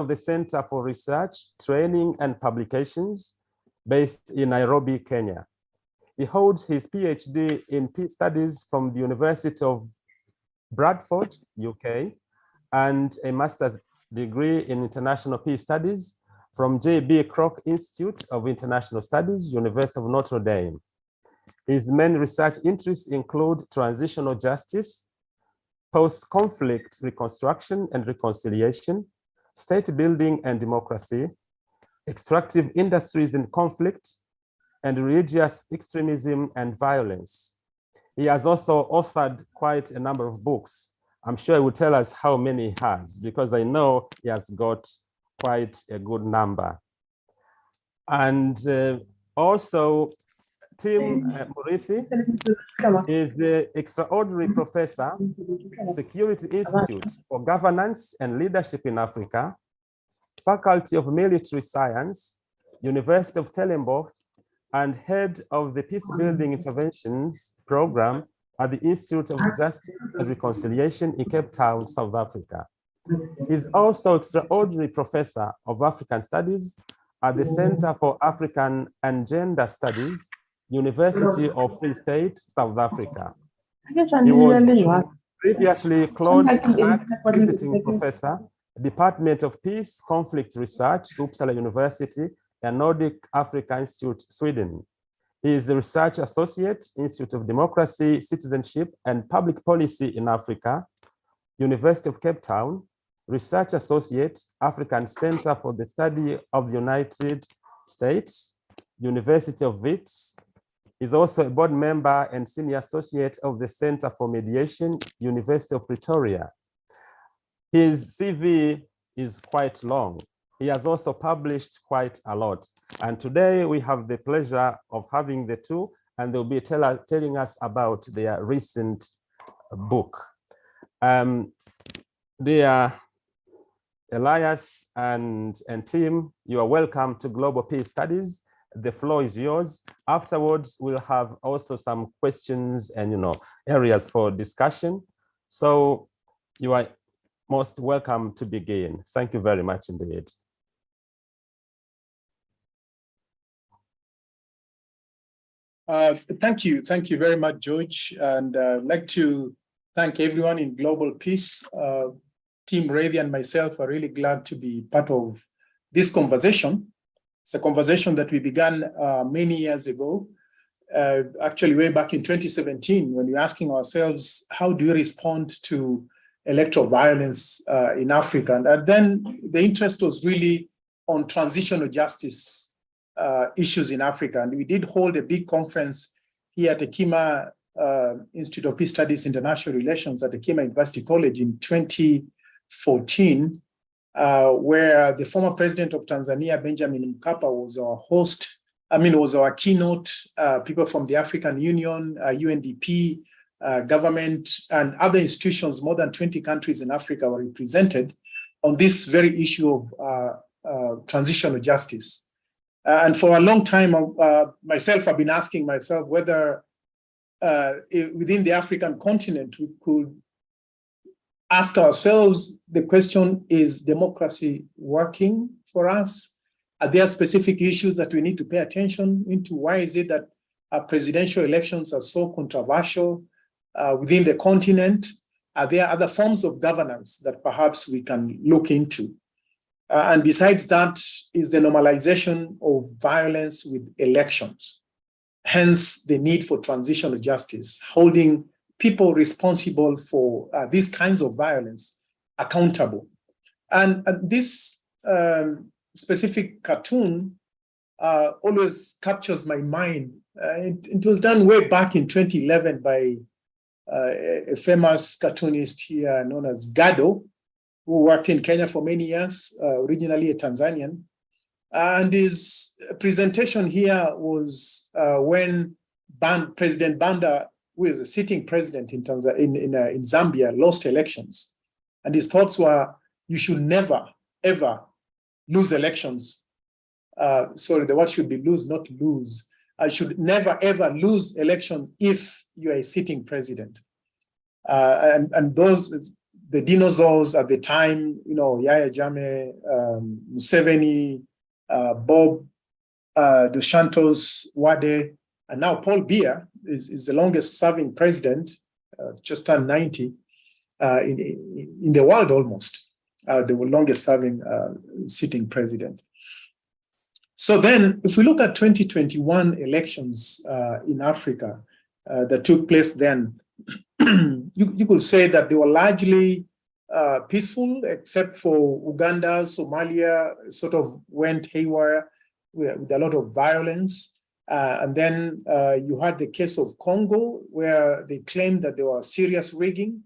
of the Center for Research, Training and Publications based in Nairobi, Kenya. He holds his PhD in Peace Studies from the University of Bradford, UK, and a master's degree in International Peace Studies from J.B. Kroc Institute of International Studies, University of Notre Dame. His main research interests include transitional justice, post-conflict reconstruction and reconciliation, state building and democracy, extractive industries in conflict, and religious extremism and violence. He has also authored quite a number of books. I'm sure he will tell us how many he has, because I know he has got quite a good number. And also, Tim Murithi is the extraordinary professor, Security Institute for Governance and Leadership in Africa, Faculty of Military Science, University of Stellenbosch, and head of the Peace Building Interventions Program at the Institute of Justice and Reconciliation in Cape Town, South Africa. He's also extraordinary professor of African Studies at the Center for African and Gender Studies, University of Free State, South Africa. He was previously Claude Mack Visiting Professor, Department of Peace, Conflict Research, Uppsala University, and Nordic Africa Institute, Sweden. He is a Research Associate, Institute of Democracy, Citizenship, and Public Policy in Africa, University of Cape Town, Research Associate, African Center for the Study of the United States, University of Wits. He's also a board member and senior associate of the Center for Mediation, University of Pretoria. His CV is quite long. He has also published quite a lot. And today we have the pleasure of having the two, and they'll be telling us about their recent book. Dear Elias and Tim, you are welcome to Global Peace Studies. The floor is yours. Afterwards, we'll have also some questions and areas for discussion. So you are most welcome to begin. Thank you very much indeed. Thank you very much, George. And I'd like to thank everyone in Global Peace. Team Murithi and myself are really glad to be part of this conversation. It's a conversation that we began many years ago, actually way back in 2017, when we were asking ourselves, how do we respond to electoral violence in Africa? And then the interest was really on transitional justice issues in Africa. And we did hold a big conference here at Hekima Institute of Peace Studies International Relations at Hekima University College in 2014, where the former president of Tanzania, Benjamin Mkapa, was our host. Was our keynote. People from the African Union, UNDP, government, and other institutions, more than 20 countries in Africa were represented on this very issue of transitional justice. And for a long time, myself, I've been asking myself whether within the African continent, we could ask ourselves the question, is democracy working for us? Are there specific issues that we need to pay attention into? Why is it that presidential elections are so controversial within the continent? Are there other forms of governance that perhaps we can look into? And besides that is the normalization of violence with elections, hence the need for transitional justice, holding people responsible for these kinds of violence accountable. And this specific cartoon always captures my mind. It was done way back in 2011 by a famous cartoonist here known as Gado, who worked in Kenya for many years, originally a Tanzanian. And his presentation here was when President Banda, who is a sitting president in Zambia, lost elections. And his thoughts were, you should never, ever lose elections. Sorry, the word should be lose, not lose. I should never, ever lose election if you are a sitting president. And the dinosaurs at the time, Yahya Jammeh, Museveni, Bob Dos Santos, Wade, and now Paul Biya is the longest serving president, just turned 90 in the world almost, the longest serving sitting president. So then if we look at 2021 elections in Africa that took place then, you could say that they were largely peaceful, except for Uganda, Somalia sort of went haywire with a lot of violence. And then you had the case of Congo, where they claimed that there was serious rigging.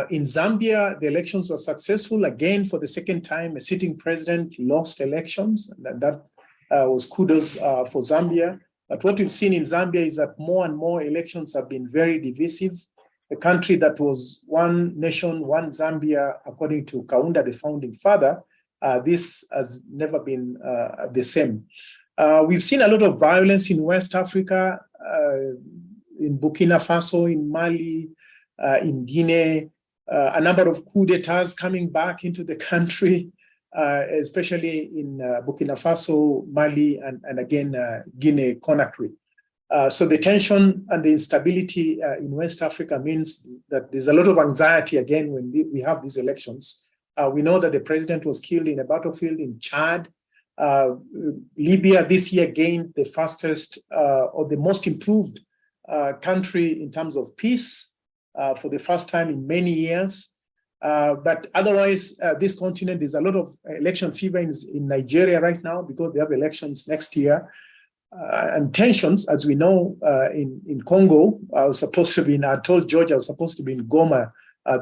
In Zambia, the elections were successful. Again, for the second time, a sitting president lost elections. And that was kudos for Zambia. But what we've seen in Zambia is that more and more elections have been very divisive. A country that was one nation, one Zambia, according to Kaunda, the founding father, this has never been the same. We've seen a lot of violence in West Africa, in Burkina Faso, in Mali, in Guinea, a number of coups d'etats coming back into the country, especially in Burkina Faso, Mali, and again, Guinea-Conakry. So the tension and the instability in West Africa means that there's a lot of anxiety again when we have these elections. We know that the president was killed in a battlefield in Chad. Libya this year gained the fastest or the most improved country in terms of peace for the first time in many years. But otherwise, this continent, there's a lot of election fever in Nigeria right now because they have elections next year. And tensions, as we know, in Congo, I told George I was supposed to be in Goma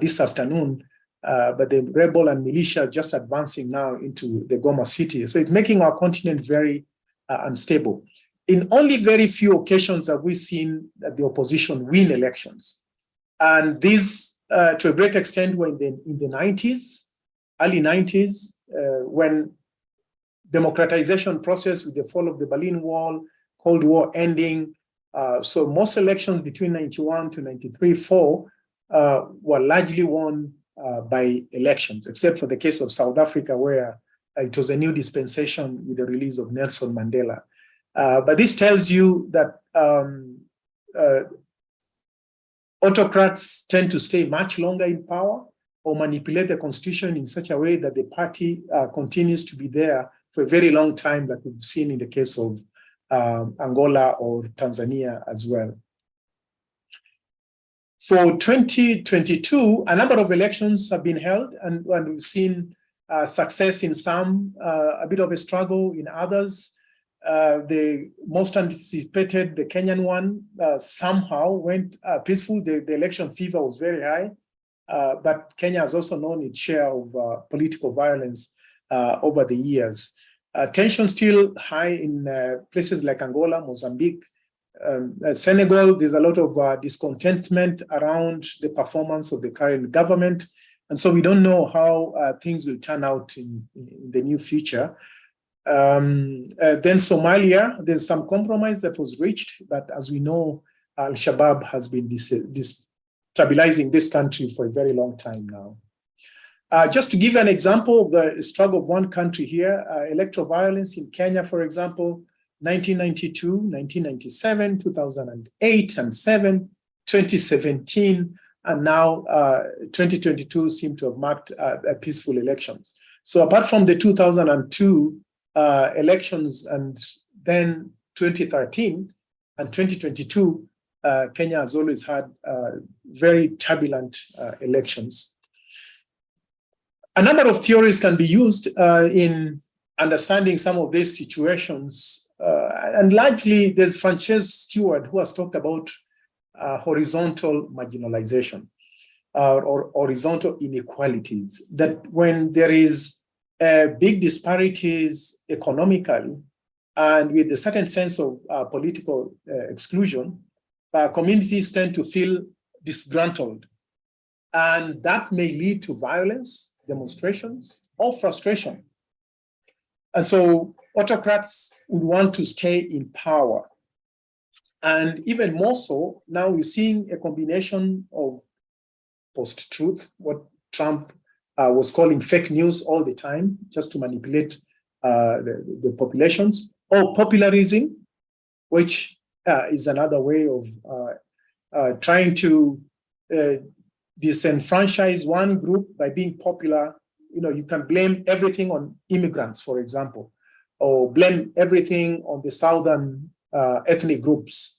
this afternoon, but the rebel and militia are just advancing now into the Goma city. So it's making our continent very unstable. In only very few occasions have we seen that the opposition win elections. And these, to a great extent, were in the 90s, early 90s, when democratization process with the fall of the Berlin Wall, Cold War ending. So most elections between 91 to 93, 4 were largely won by elections, except for the case of South Africa, where it was a new dispensation with the release of Nelson Mandela. But this tells you that autocrats tend to stay much longer in power or manipulate the constitution in such a way that the party continues to be there for a very long time, like we've seen in the case of Angola or Tanzania as well. For 2022, a number of elections have been held, and we've seen success in some, a bit of a struggle in others. The most anticipated, the Kenyan one, somehow went peaceful. The election fever was very high, but Kenya has also known its share of political violence over the years. Tension still high in places like Angola, Mozambique, Senegal. There's a lot of discontentment around the performance of the current government. And so we don't know how things will turn out in the near future. Then Somalia, there's some compromise that was reached, but as we know, Al-Shabaab has been destabilizing this country for a very long time now. Just to give an example of the struggle of one country here, electoral violence in Kenya, for example, 1992, 1997, 2008 and 7, 2017, and now 2022 seem to have marked peaceful elections. So apart from the 2002 elections and then 2013 and 2022, Kenya has always had very turbulent elections. A number of theories can be used in understanding some of these situations. And largely, there's Frances Stewart, who has talked about horizontal marginalization or horizontal inequalities, that when there is big disparities economically and with a certain sense of political exclusion, communities tend to feel disgruntled. And that may lead to violence, demonstrations, or frustration. And so autocrats would want to stay in power. And even more so, now we're seeing a combination of post-truth, what Trump was calling fake news all the time, just to manipulate the populations, or popularism, which is another way of trying to disenfranchise one group by being popular. You know, you can blame everything on immigrants, for example, or blame everything on the southern ethnic groups.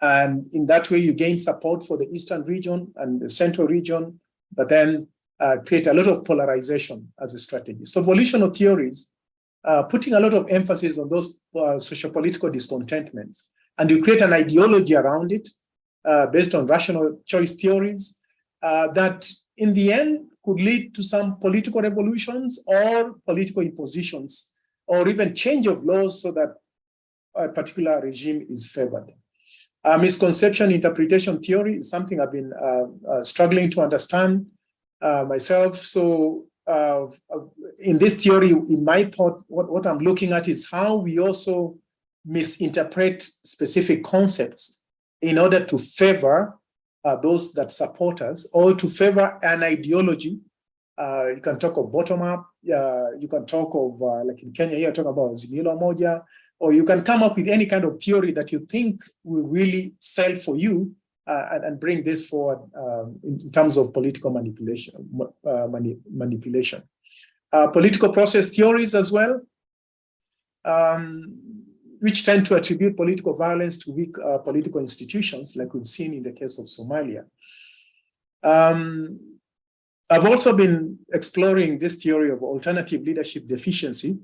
And in that way, you gain support for the eastern region and the central region, but then create a lot of polarization as a strategy. So volitional theories, putting a lot of emphasis on those socio-political discontentments, and you create an ideology around it based on rational choice theories that in the end could lead to some political revolutions or political impositions, or even change of laws so that a particular regime is favored. Misconception interpretation theory is something I've been struggling to understand myself. So in this theory, in my thought, what I'm looking at is how we also misinterpret specific concepts in order to favor those that support us, or to favor an ideology. You can talk of bottom-up, you can talk of, like in Kenya here, talk about Zimilo Moja, or you can come up with any kind of theory that you think will really sell for you and bring this forward in terms of political manipulation. Political process theories as well, which tend to attribute political violence to weak political institutions, like we've seen in the case of Somalia. I've also been exploring this theory of alternative leadership deficiency,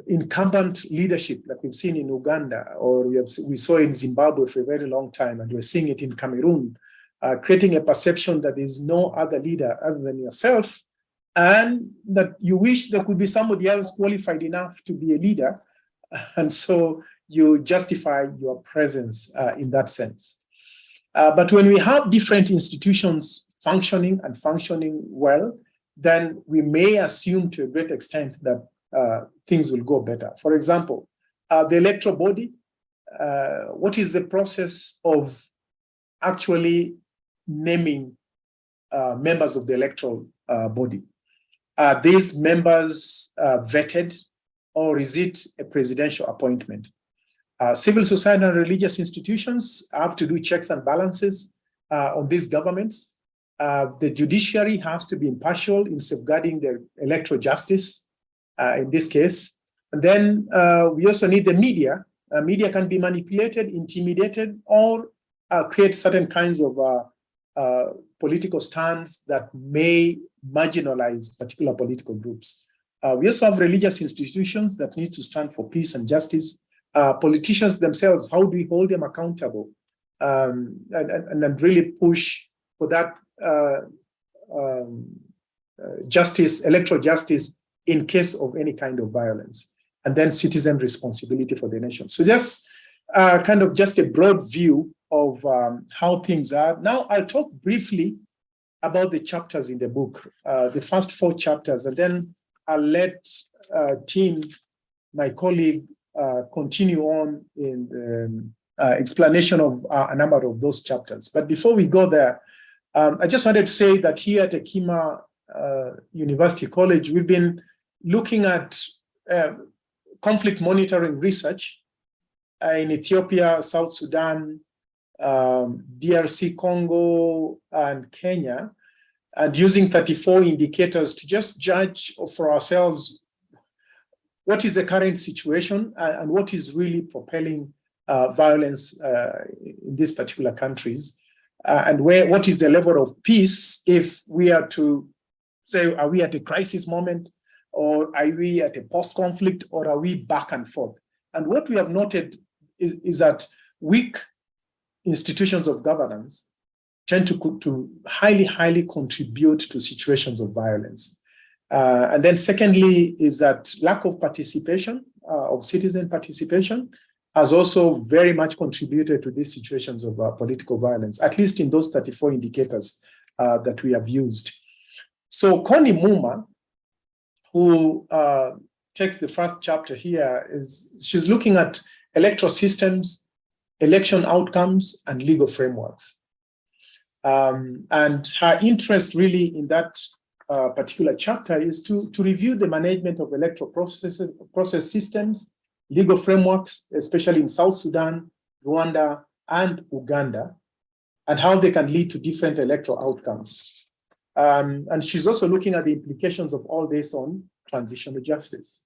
incumbent leadership, like we've seen in Uganda, or we saw in Zimbabwe for a very long time, and we're seeing it in Cameroon, creating a perception that there is no other leader other than yourself, and that you wish there could be somebody else qualified enough to be a leader, and so you justify your presence in that sense. But when we have different institutions functioning and functioning well, then we may assume to a great extent that things will go better. For example, the electoral body, what is the process of actually naming members of the electoral body? Are these members vetted, or is it a presidential appointment? Civil society and religious institutions have to do checks and balances on these governments. The judiciary has to be impartial in safeguarding the electoral justice in this case. And then we also need the media. Media can be manipulated, intimidated, or create certain kinds of political stands that may marginalize particular political groups. We also have religious institutions that need to stand for peace and justice. Politicians themselves, how do we hold them accountable and really push for that justice, electoral justice, in case of any kind of violence, and then citizen responsibility for the nation. So just kind of just a broad view of how things are. Now I'll talk briefly about the chapters in the book, the first 4 chapters, and then I'll let Tim, my colleague, continue on in the explanation of a number of those chapters. But before we go there, I just wanted to say that here at Hekima University College, we've been looking at conflict monitoring research in Ethiopia, South Sudan, DRC Congo, and Kenya, and using 34 indicators to just judge for ourselves what is the current situation and what is really propelling violence in these particular countries, and what is the level of peace if we are to say, are we at a crisis moment, or are we at a post-conflict, or are we back and forth? And what we have noted is that weak institutions of governance tend to highly contribute to situations of violence. And then secondly is that lack of participation, of citizen participation, has also very much contributed to these situations of political violence, at least in those 34 indicators that we have used. So Connie Muma, who takes the first chapter here, she's looking at electoral systems, election outcomes, and legal frameworks. And her interest really in that particular chapter is to review the management of electoral process systems, legal frameworks, especially in South Sudan, Rwanda, and Uganda, and how they can lead to different electoral outcomes. And she's also looking at the implications of all this on transitional justice.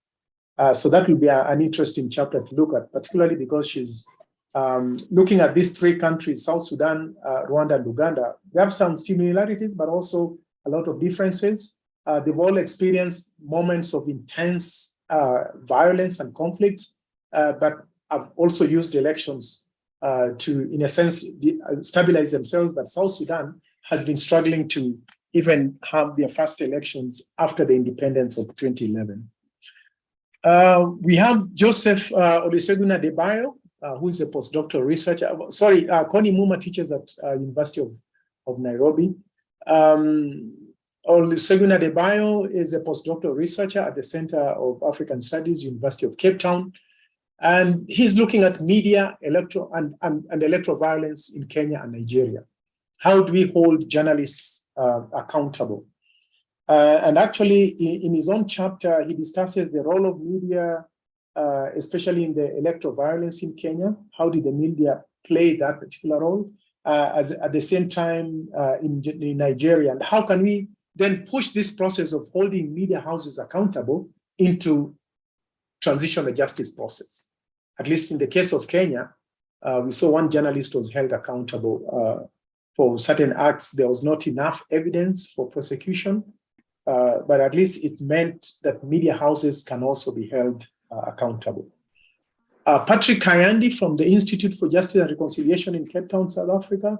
So that will be an interesting chapter to look at, particularly because she's looking at these three countries, South Sudan, Rwanda, and Uganda. They have some similarities, but also a lot of differences. They've all experienced moments of intense violence and conflict, but have also used elections to, in a sense, stabilize themselves. But South Sudan has been struggling to even have their first elections after the independence of 2011. We have Joseph Olusegun Adebayo, who is a postdoctoral researcher. Sorry, Connie Muma teaches at University of Nairobi. Olusegun Adebayo is a postdoctoral researcher at the Center of African Studies, University of Cape Town. And he's looking at media, electoral violence in Kenya and Nigeria. How do we hold journalists accountable? And actually, in his own chapter, he discusses the role of media, especially in the electoral violence in Kenya. How did the media play that particular role? At the same time in Nigeria, and how can we then push this process of holding media houses accountable into transitional justice process? At least in the case of Kenya, we saw one journalist was held accountable for certain acts. There was not enough evidence for prosecution, but at least it meant that media houses can also be held accountable. Patrick Kayandi from the Institute for Justice and Reconciliation in Cape Town, South Africa.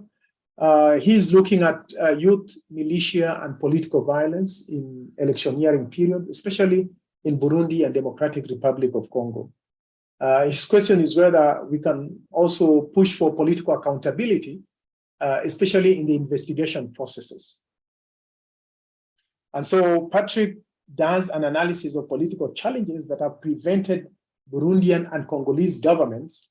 He's looking at youth, militia, and political violence in electioneering period, especially in Burundi and Democratic Republic of Congo. His question is whether we can also push for political accountability, especially in the investigation processes. And so Patrick does an analysis of political challenges that have prevented Burundian and Congolese governments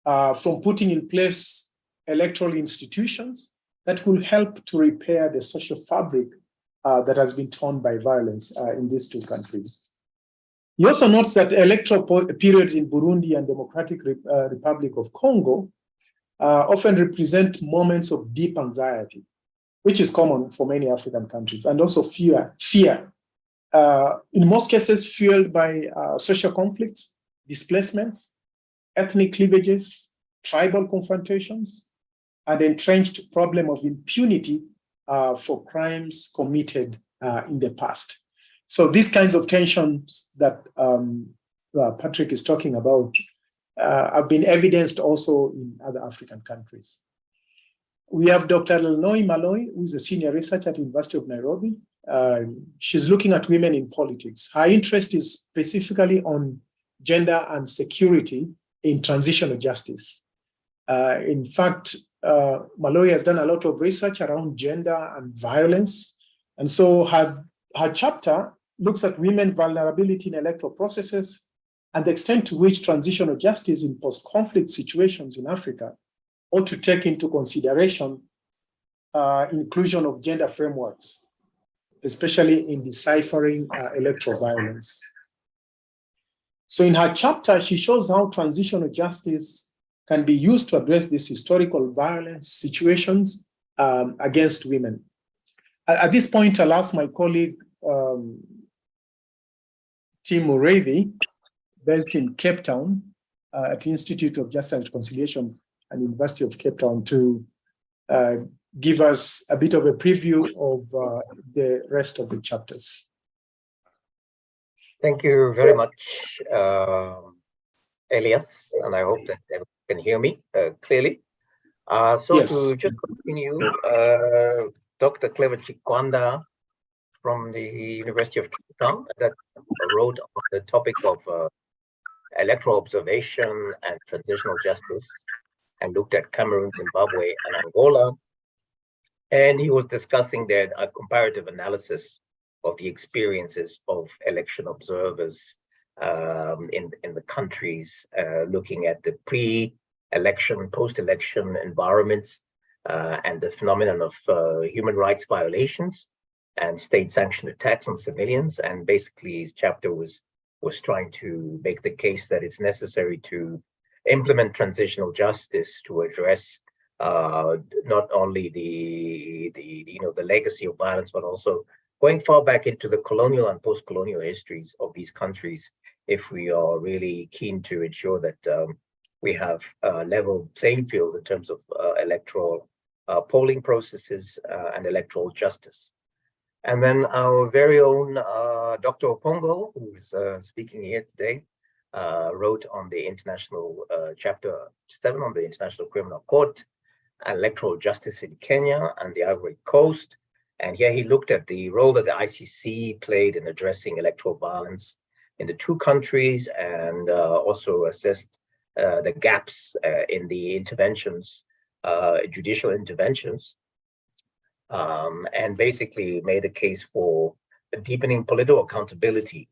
from putting in place electoral institutions that will help to repair the social fabric that has been torn by violence in these two countries. He also notes that electoral periods in Burundi and Democratic Republic of Congo often represent moments of deep anxiety, which is common for many African countries, and also fear. In most cases, fueled by social conflicts, displacements, ethnic cleavages, tribal confrontations, and entrenched problem of impunity for crimes committed in the past. So these kinds of tensions that Patrick is talking about have been evidenced also in other African countries. We have Dr. Lelnoi Maloi, who is a senior researcher at the University of Nairobi. She's looking at women in politics. Her interest is specifically on gender and security in transitional justice. In fact, Maloi has done a lot of research around gender and violence. And so her chapter looks at women's vulnerability in electoral processes and the extent to which transitional justice in post-conflict situations in Africa ought to take into consideration inclusion of gender frameworks, especially in deciphering electoral violence. So in her chapter, she shows how transitional justice can be used to address these historical violence situations against women. At this point, I'll ask my colleague, Tim Murithi, based in Cape Town at the Institute of Justice and Reconciliation and University of Cape Town, to give us a bit of a preview of the rest of the chapters. Thank you very much, Elias, and I hope that everyone can hear me clearly. Yes. To just continue, Dr. Clever Chikwanda from the University of Cape Town that wrote on the topic of electoral observation and transitional justice, and looked at Cameroon, Zimbabwe, and Angola. And he was discussing that a comparative analysis of the experiences of election observers in the countries, looking at the pre-election, post-election environments, and the phenomenon of human rights violations and state-sanctioned attacks on civilians. And basically, his chapter was trying to make the case that it's necessary to implement transitional justice to address not only the legacy of violence, but also going far back into the colonial and post-colonial histories of these countries, if we are really keen to ensure that we have level playing field in terms of electoral polling processes and electoral justice. And then our very own Dr. Opongo, who is speaking here today, wrote on the international chapter 7 on the International Criminal Court, electoral justice in Kenya and the Ivory Coast. And here he looked at the role that the ICC played in addressing electoral violence in the two countries, and also assessed the gaps in the interventions, judicial interventions, and basically made a case for deepening political accountability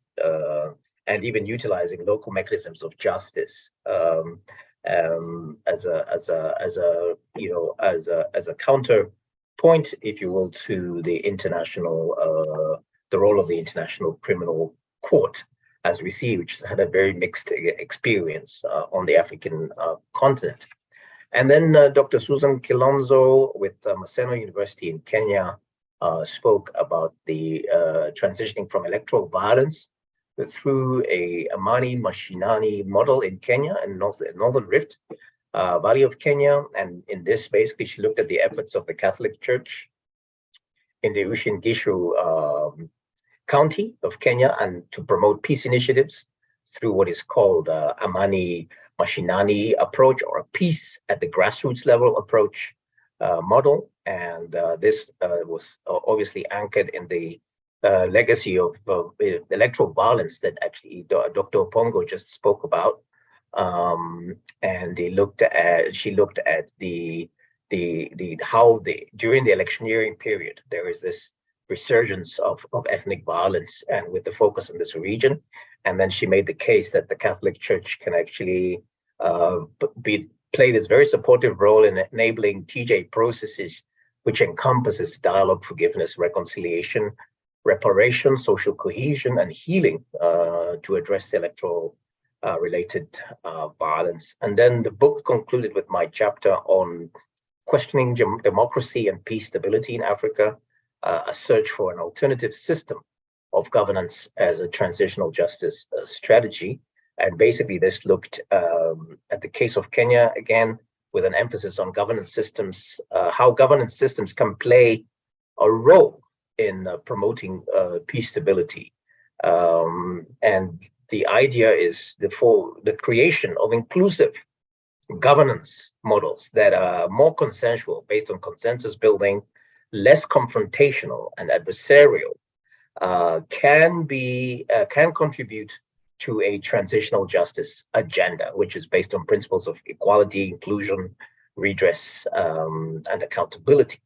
and even utilizing local mechanisms of justice as a counterpoint, if you will, to the international, the role of the International Criminal Court, as we see, which has had a very mixed experience on the African continent. And then Dr. Susan Kilonzo with Maseno University in Kenya spoke about the transitioning from electoral violence through a Amani Mashinani model in Kenya and Northern Rift Valley of Kenya. And in this, basically, she looked at the efforts of the Catholic Church in the Uasin Gishu County of Kenya, and to promote peace initiatives through what is called Amani Mashinani approach, or a peace at the grassroots level approach model. And this was obviously anchored in the legacy of electoral violence that actually Dr. Opongo just spoke about. And she looked at how during the electioneering period there is this resurgence of ethnic violence, and with the focus on this region. And then she made the case that the Catholic Church can actually play this very supportive role in enabling TJ processes, which encompasses dialogue, forgiveness, reconciliation, reparation, social cohesion, and healing to address the electoral related violence. And then the book concluded with my chapter on questioning democracy and peace stability in Africa, a search for an alternative system of governance as a transitional justice strategy. And basically this looked at the case of Kenya, again, with an emphasis on governance systems, how governance systems can play a role in promoting peace stability. And the idea is the creation of inclusive governance models that are more consensual, based on consensus building, less confrontational and adversarial, can contribute to a transitional justice agenda, which is based on principles of equality, inclusion, redress, and accountability.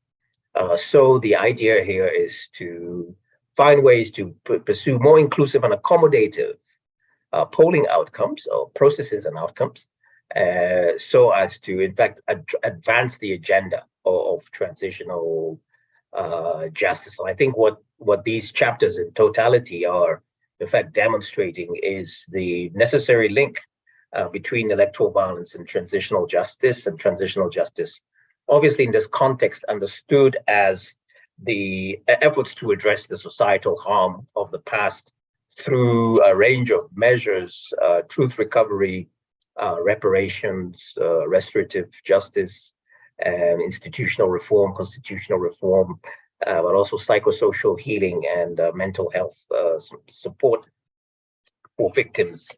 So the idea here is to find ways to pursue more inclusive and accommodative polling outcomes or processes and outcomes, so as to, in fact, advance the agenda of transitional justice. So I think what these chapters in totality are, in fact, demonstrating is the necessary link between electoral violence and transitional justice, obviously in this context understood as the efforts to address the societal harm of the past through a range of measures, truth recovery, reparations, restorative justice, and institutional reform, constitutional reform, but also psychosocial healing and mental health support for victims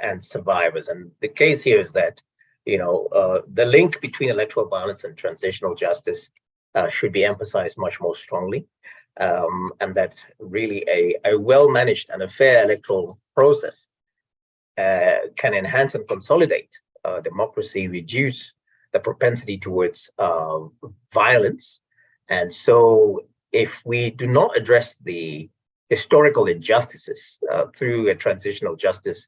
and survivors. And the case here is that, the link between electoral violence and transitional justice should be emphasized much more strongly, and that really a well-managed and a fair electoral process can enhance and consolidate democracy, reduce the propensity towards violence. And so if we do not address the historical injustices through a transitional justice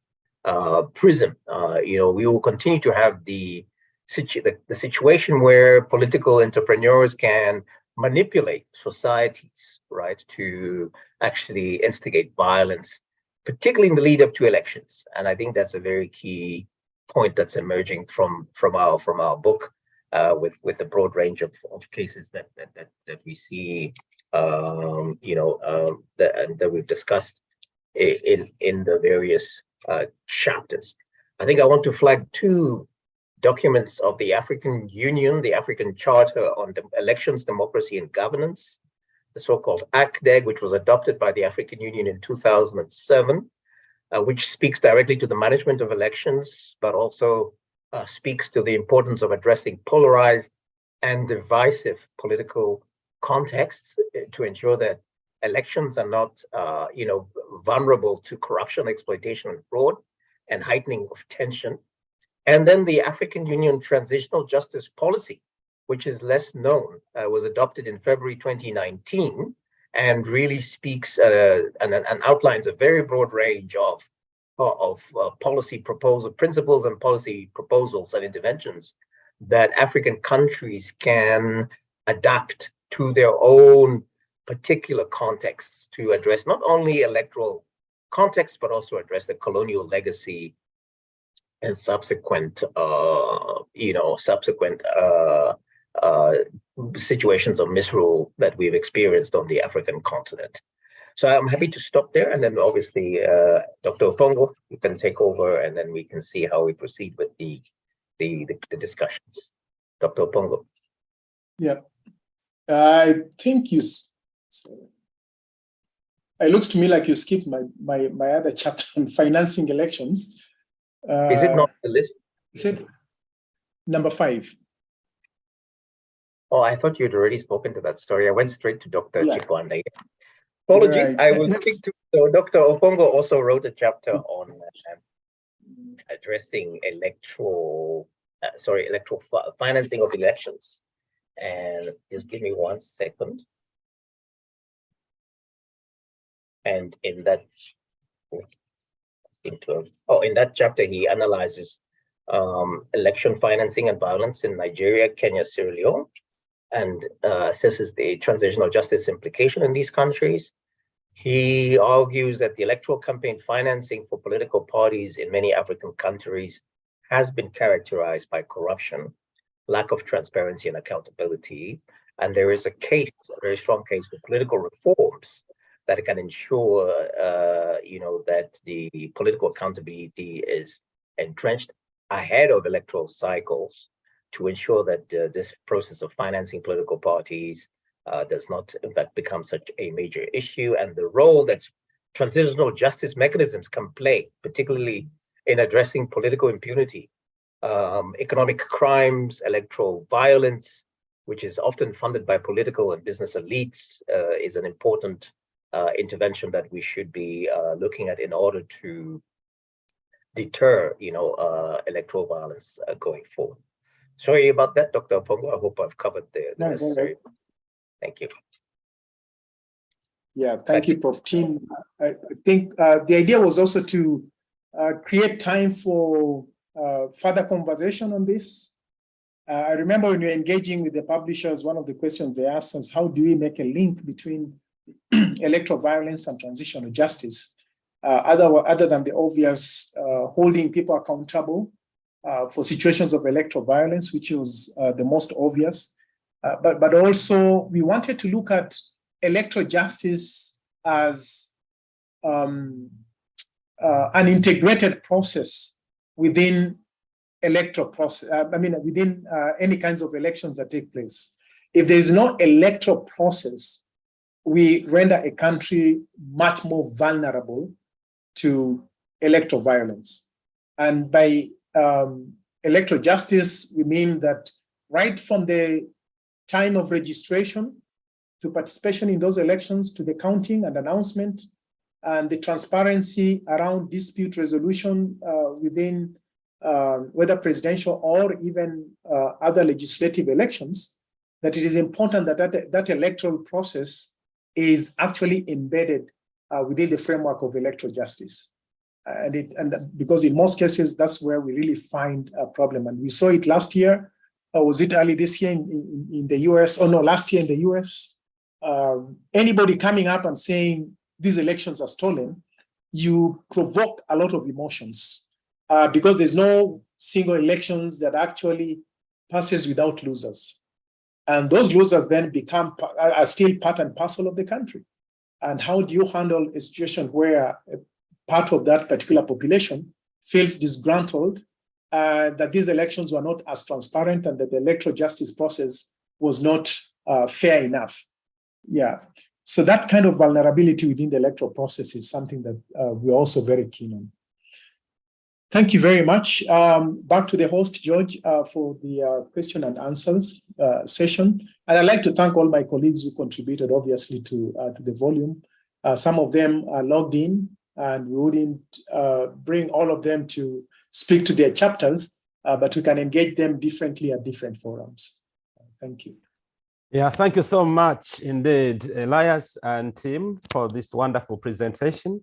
prism, we will continue to have the the situation where political entrepreneurs can manipulate societies, right, to actually instigate violence, particularly in the lead up to elections. And I think that's a very key point that's emerging from our book, with the broad range of cases that we see, that we've discussed in the various chapters. I think I want to flag two documents of the African Union, the African Charter on Elections, Democracy and Governance, the so-called ACDEG, which was adopted by the African Union in 2007, which speaks directly to the management of elections, but also speaks to the importance of addressing polarized and divisive political contexts to ensure that elections are not, vulnerable to corruption, exploitation, and fraud, and heightening of tension. And then the African Union Transitional Justice Policy, which is less known, was adopted in February 2019, and really speaks and outlines a very broad range of policy principles and policy proposals and interventions that African countries can adapt to their own particular contexts to address not only electoral context, but also address the colonial legacy and subsequent situations of misrule that we've experienced on the African continent. So I'm happy to stop there, and then obviously, Dr. Opongo, you can take over, and then we can see how we proceed with the discussions. Dr. Opongo. Yeah, I think it looks to me like you skipped my other chapter on financing elections. Is it not the list? Is it number 5? Oh, I thought you'd already spoken to that story. I went straight to Dr. Chikwanda. Apologies, Right. I will speak to, so Dr. Opongo also wrote a chapter on addressing electoral financing of elections. And just give me 1 second. And in that chapter, he analyzes election financing and violence in Nigeria, Kenya, Sierra Leone, and assesses the transitional justice implication in these countries. He argues that the electoral campaign financing for political parties in many African countries has been characterized by corruption, lack of transparency and accountability, and there is a very strong case for political reforms that can ensure, that the political accountability is entrenched ahead of electoral cycles to ensure that this process of financing political parties does not, in fact, become such a major issue, and the role that transitional justice mechanisms can play, particularly in addressing political impunity, economic crimes, electoral violence, which is often funded by political and business elites, is an important intervention that we should be looking at in order to deter, electoral violence going forward. Sorry about that, Dr. Opongo. I hope I've covered the necessary. Thank you. Yeah, thank you, Prof. Team. I think the idea was also to create time for further conversation on this. I remember when we were engaging with the publishers, one of the questions they asked us, how do we make a link between electoral violence and transitional justice, other than the obvious holding people accountable for situations of electoral violence, which was the most obvious. But also we wanted to look at electoral justice as an integrated process within electoral process. Within any kinds of elections that take place. If there is no electoral process, we render a country much more vulnerable to electoral violence. And by electoral justice, we mean that right from the time of registration to participation in those elections, to the counting and announcement, and the transparency around dispute resolution within whether presidential or even other legislative elections, that it is important that that electoral process is actually embedded within the framework of electoral justice. Because in most cases, that's where we really find a problem. And we saw it last year, or was it early this year in the US? Oh no, last year in the US. Anybody coming up and saying these elections are stolen, you provoke a lot of emotions because there's no single elections that actually passes without losers. And those losers then are still part and parcel of the country. And how do you handle a situation where a part of that particular population feels disgruntled that these elections were not as transparent and that the electoral justice process was not fair enough? Yeah. So that kind of vulnerability within the electoral process is something that we're also very keen on. Thank you very much. Back to the host, George, for the question and answers session. And I'd like to thank all my colleagues who contributed, obviously, to the volume. Some of them are logged in, and we wouldn't bring all of them to speak to their chapters, but we can engage them differently at different forums. Thank you. Yeah, thank you so much indeed, Elias and Tim, for this wonderful presentation.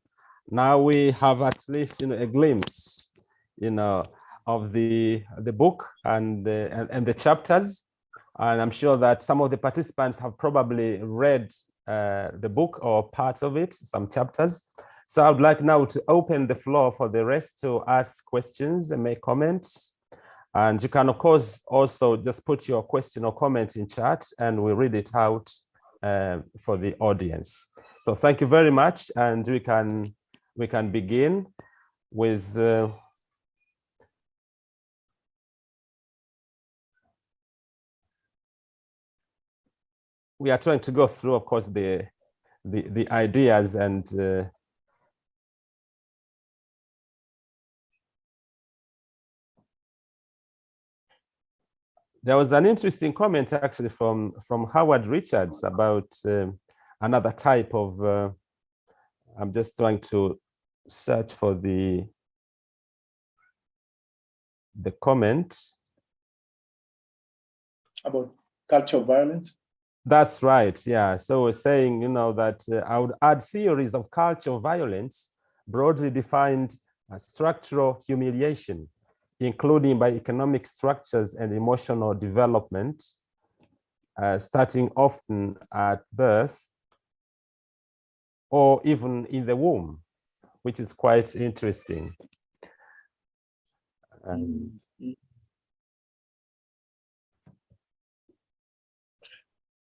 Now we have at least a glimpse, of the book and the chapters, and I'm sure that some of the participants have probably read the book or parts of it, some chapters. So I would like now to open the floor for the rest to ask questions and make comments. And you can, of course, also just put your question or comment in chat and we'll read it out for the audience. So thank you very much. And we can begin with we are trying to go through, of course, the ideas and there was an interesting comment actually from Howard Richards about another type of, I'm just trying to search for the comment. About culture of violence? That's right, yeah. So we're saying, that I would add theories of cultural violence, broadly defined as structural humiliation, including by economic structures and emotional development, starting often at birth or even in the womb, which is quite interesting.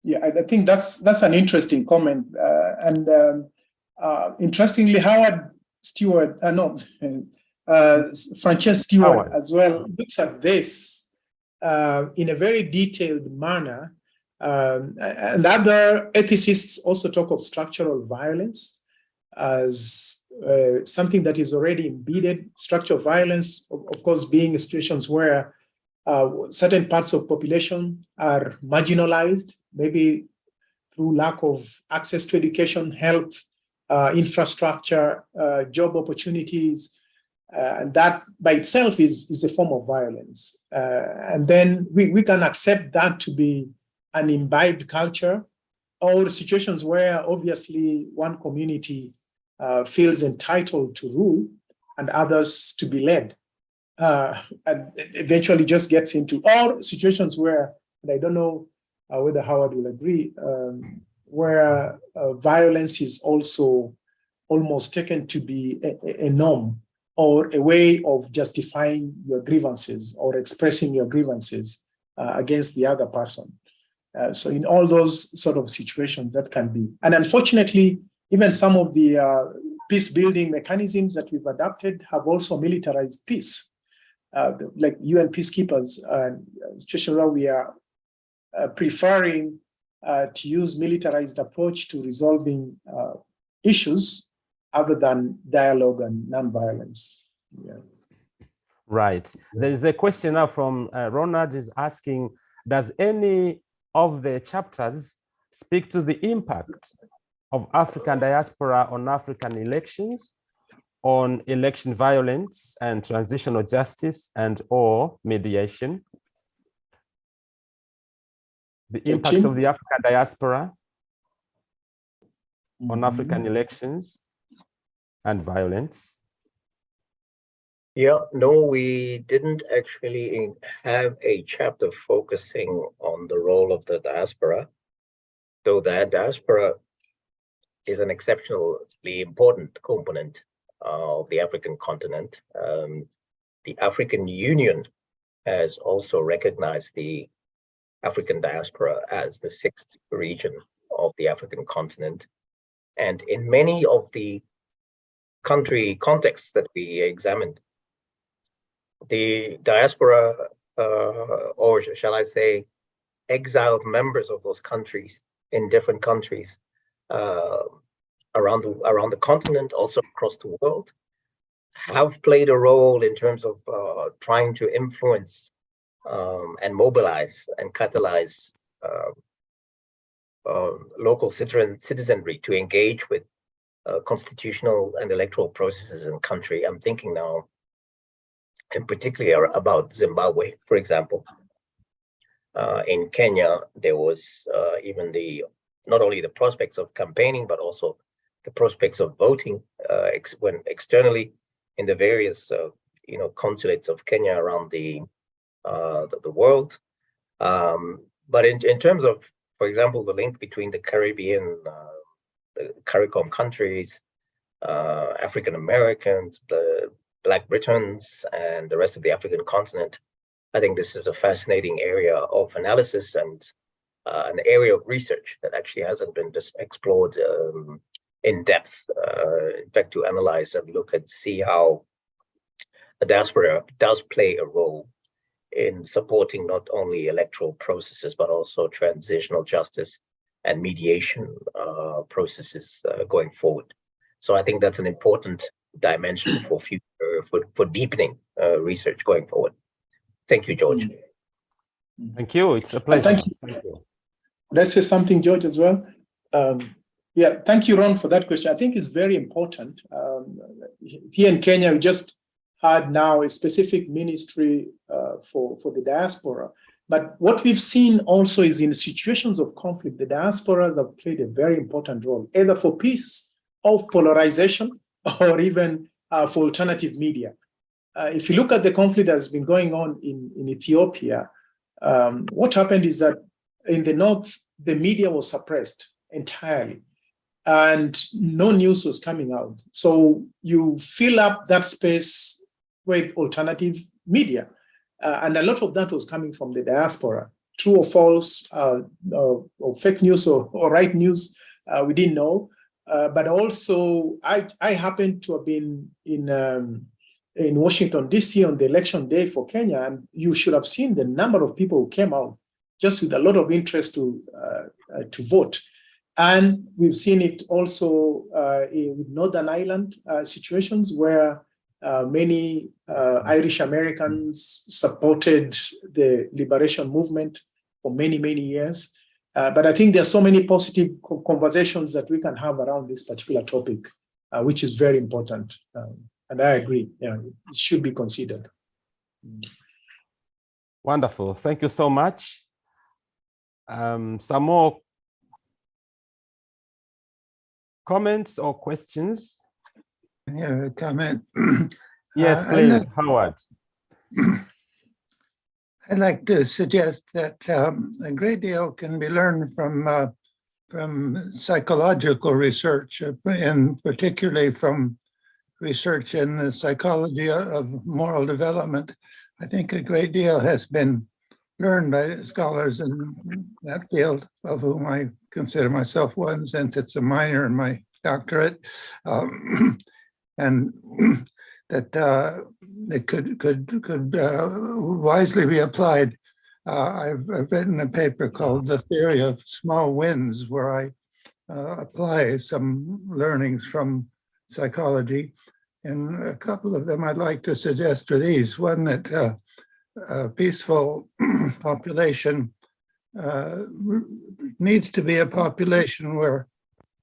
Yeah, I think that's an interesting comment. Interestingly, Howard Stewart, Frances Stewart as well looks at this in a very detailed manner. And other ethicists also talk of structural violence as something that is already embedded. Structural violence, of course, being situations where certain parts of population are marginalized, maybe through lack of access to education, health, infrastructure, job opportunities, and that by itself is a form of violence. And then we can accept that to be an imbibed culture, or situations where obviously one community feels entitled to rule and others to be led. And eventually just gets into, or situations where, and I don't know whether Howard will agree, where violence is also almost taken to be a norm or a way of justifying your grievances or expressing your grievances against the other person. So in all those sort of situations that can be, and unfortunately, even some of the peace-building mechanisms that we've adopted have also militarized peace. Like UN peacekeepers, situation where we are preferring to use militarized approach to resolving issues other than dialogue and nonviolence. Yeah. Right. There is a question now from Ronald is asking, does any of the chapters speak to the impact of African diaspora on African elections, on election violence and transitional justice and or mediation? The impact of the African diaspora on African elections and violence. Yeah, no, we didn't actually have a chapter focusing on the role of the diaspora, though the diaspora is an exceptionally important component of the African continent. The African Union has also recognized the African diaspora as the sixth region of the African continent. And in many of the country contexts that we examined, the diaspora, or shall I say, exiled members of those countries in different countries around the continent, also across the world, have played a role in terms of trying to influence and mobilize and catalyze local citizenry to engage with constitutional and electoral processes in country. I'm thinking now in particular about Zimbabwe, for example. In Kenya, there was even not only the prospects of campaigning, but also the prospects of voting when externally in the various consulates of Kenya around the world. But in terms of, for example, the link between the Caribbean, the CARICOM countries, African Americans, the Black Britons, and the rest of the African continent, I think this is a fascinating area of analysis and an area of research that actually hasn't been explored in depth. In fact, to analyze and look and see how the diaspora does play a role in supporting not only electoral processes, but also transitional justice and mediation processes going forward. So I think that's an important dimension for future, for deepening research going forward. Thank you, George. Thank you. It's a pleasure. Thank you. Let's say something, George, as well. Yeah, thank you, Ron, for that question. I think it's very important. Here in Kenya, we just had now a specific ministry for the diaspora. But what we've seen also is in situations of conflict, the diaspora have played a very important role, either for peace, of polarization, or even for alternative media. If you look at the conflict that's been going on in Ethiopia, what happened is that in the north, the media was suppressed entirely, and no news was coming out. So you fill up that space with alternative media. And a lot of that was coming from the diaspora. True or false, or fake news or right news, we didn't know. But also, I happened to have been in Washington, D.C. on the election day for Kenya, and you should have seen the number of people who came out just with a lot of interest to vote. And we've seen it also in Northern Ireland situations where many Irish Americans supported the liberation movement for many, many years. But I think there are so many positive conversations that we can have around this particular topic, which is very important. And I agree, it should be considered. Wonderful. Thank you so much. Some more comments or questions? Yeah, a comment. Yes, please, Howard. I'd like to suggest that a great deal can be learned from psychological research, and particularly from research in the psychology of moral development. I think a great deal has been learned by scholars in that field, of whom I consider myself one, since it's a minor in my doctorate, and that it could wisely be applied. I've written a paper called The Theory of Small Wins, where I apply some learnings from psychology. And a couple of them I'd like to suggest are these. One, that a peaceful population needs to be a population where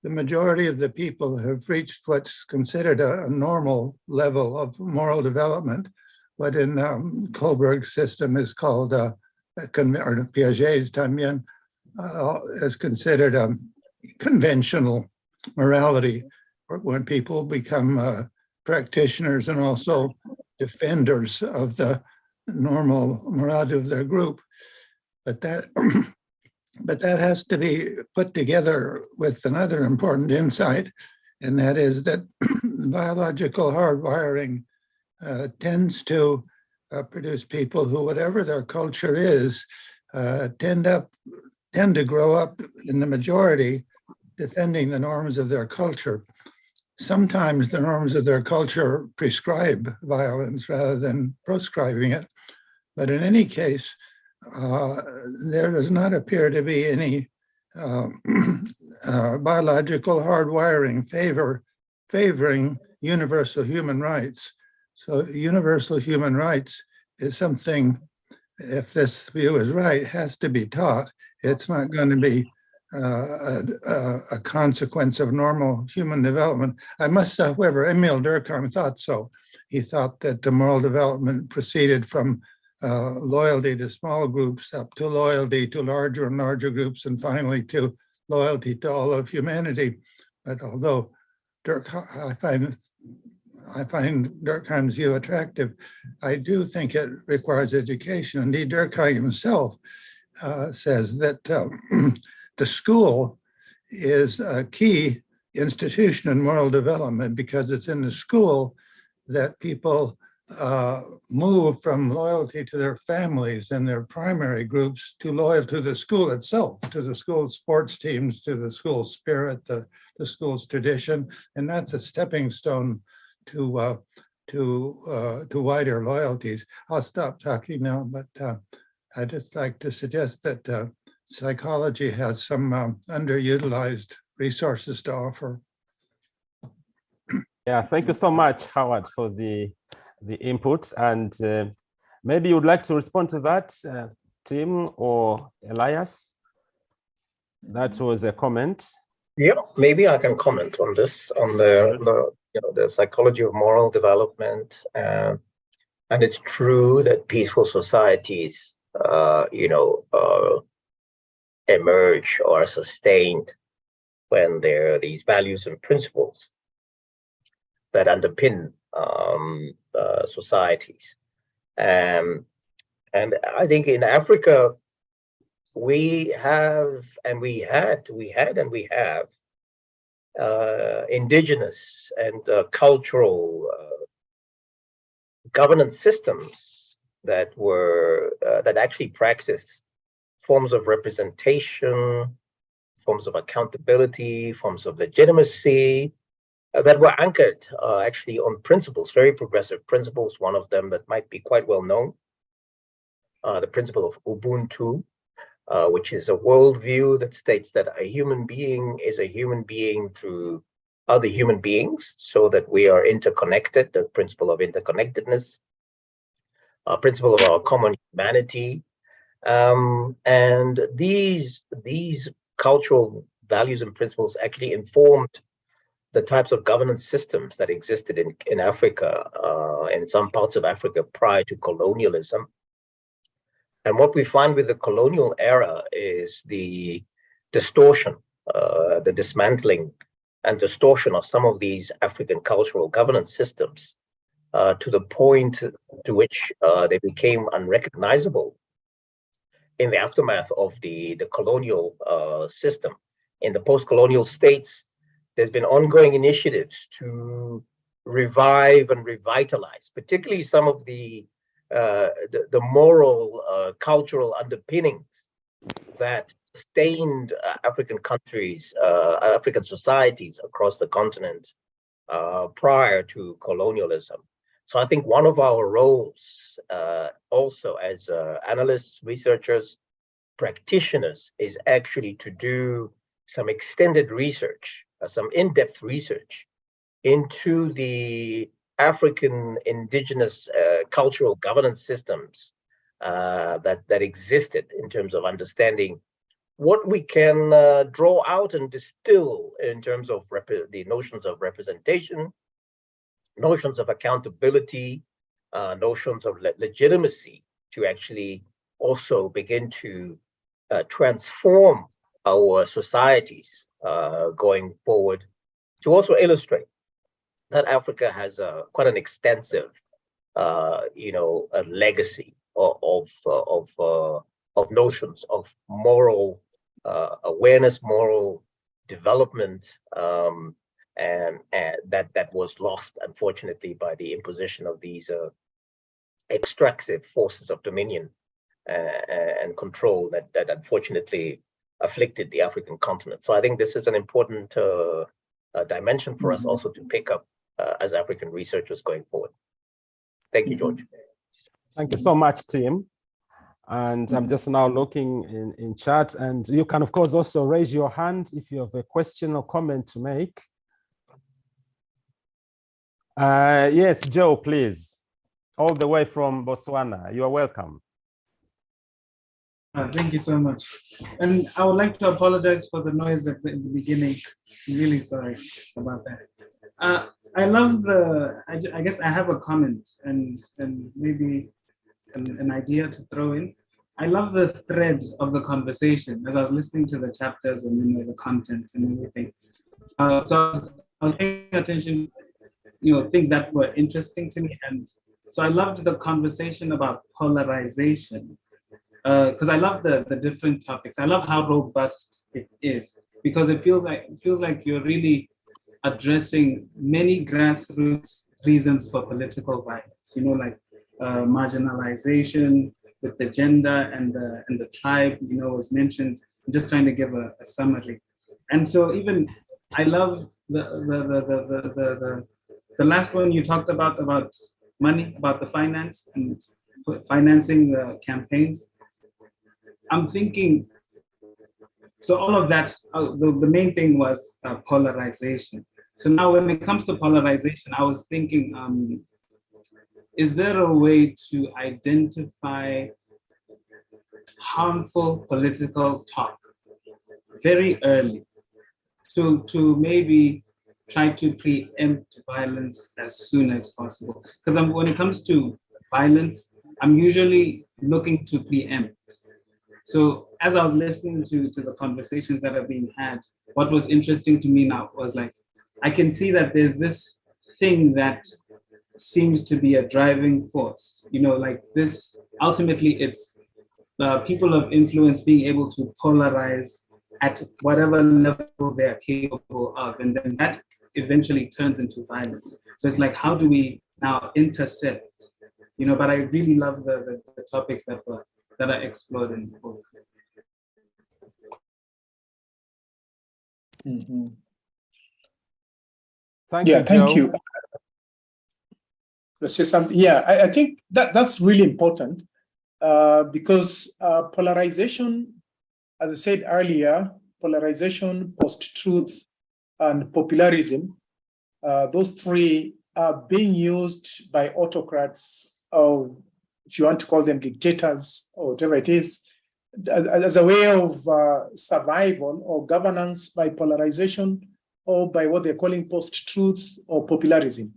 the majority of the people have reached what's considered a normal level of moral development, what in Kohlberg's system is called, or Piaget's Tamien, is considered conventional morality, when people become practitioners and also defenders of the normal morality of their group. But that, but that has to be put together with another important insight, and that is that biological hardwiring tends to produce people who, whatever their culture is, tend to grow up in the majority defending the norms of their culture. Sometimes the norms of their culture prescribe violence rather than proscribing it. But in any case, there does not appear to be any biological hardwiring favoring universal human rights. So universal human rights is something, if this view is right, has to be taught. It's not going to be a consequence of normal human development. I must, however, Emil Durkheim thought so. He thought that the moral development proceeded from loyalty to small groups up to loyalty to larger and larger groups, and finally to loyalty to all of humanity. But although I find Durkheim's view attractive, I do think it requires education. Indeed, Durkheim himself says that the school is a key institution in moral development, because it's in the school that people move from loyalty to their families and their primary groups to loyal to the school itself, to the school's sports teams, to the school spirit, the school's tradition, and that's a stepping stone to wider loyalties. I'll stop talking now, but I'd just like to suggest that psychology has some underutilized resources to offer. Yeah, thank you so much, Howard, for the input. And maybe you would like to respond to that, Tim or Elias? That was a comment. Yeah, maybe I can comment on this, on the psychology of moral development. And it's true that peaceful societies, emerge or are sustained when there are these values and principles that underpin societies. And I think in Africa, we have indigenous and cultural governance systems that actually practice forms of representation, forms of accountability, forms of legitimacy that were anchored actually on principles, very progressive principles. One of them that might be quite well known, the principle of Ubuntu, which is a worldview that states that a human being is a human being through other human beings, so that we are interconnected, the principle of interconnectedness, a principle of our common humanity. And these cultural values and principles actually informed the types of governance systems that existed in Africa, in some parts of Africa prior to colonialism. And what we find with the colonial era is the distortion, the dismantling and distortion of some of these African cultural governance systems to the point to which they became unrecognizable in the aftermath of the colonial system. In the post-colonial states, there's been ongoing initiatives to revive and revitalize, particularly some of the moral, cultural underpinnings that sustained African countries, African societies across the continent prior to colonialism. So I think one of our roles also as analysts, researchers, practitioners is actually to do some extended research, some in-depth research into the African indigenous cultural governance systems that existed, in terms of understanding what we can draw out and distill in terms of the notions of representation, notions of accountability, notions of legitimacy, to actually also begin to transform our societies going forward, to also illustrate that Africa has quite an extensive a legacy of notions of moral awareness, moral development, and that was lost, unfortunately, by the imposition of these extractive forces of dominion and control that unfortunately afflicted the African continent. So I think this is an important dimension for us also to pick up as African researchers going forward. Thank you, George. Thank you so much, Tim. And I'm just now looking in chat, and you can, of course, also raise your hand if you have a question or comment to make. Yes, Joe, please. All the way from Botswana. You are welcome. Thank you so much. And I would like to apologize for the noise in the beginning. I'm really sorry about that. I love I guess I have a comment and maybe an idea to throw in. I love the thread of the conversation as I was listening to the chapters and the content and everything. So I was paying attention, things that were interesting to me. And so I loved the conversation about polarization because I love the different topics. I love how robust it is because it feels like you're really addressing many grassroots reasons for political violence. Like marginalization with the gender and the tribe. Was mentioned. I'm just trying to give a summary. And so even I love the last one you talked about money, about the finance and financing the campaigns. I'm thinking, so all of that, the main thing was polarization. So now when it comes to polarization, I was thinking, is there a way to identify harmful political talk very early to maybe try to preempt violence as soon as possible? Because when it comes to violence, I'm usually looking to preempt. So as I was listening to the conversations that are being had, what was interesting to me now was like, I can see that there's this thing that seems to be a driving force, like this, ultimately it's people of influence being able to polarize at whatever level they're capable of, and then that eventually turns into violence. So it's like, how do we now intercept, but I really love the topics that are explored in the book. Mm-hmm. Thank you, thank Joe. you. Let's say something. Yeah, I think that's really important because polarization, as I said earlier, polarization, post-truth, and popularism, those three are being used by autocrats, or if you want to call them dictators, or whatever it is, as a way of survival or governance by polarization, or by what they're calling post-truth or popularism.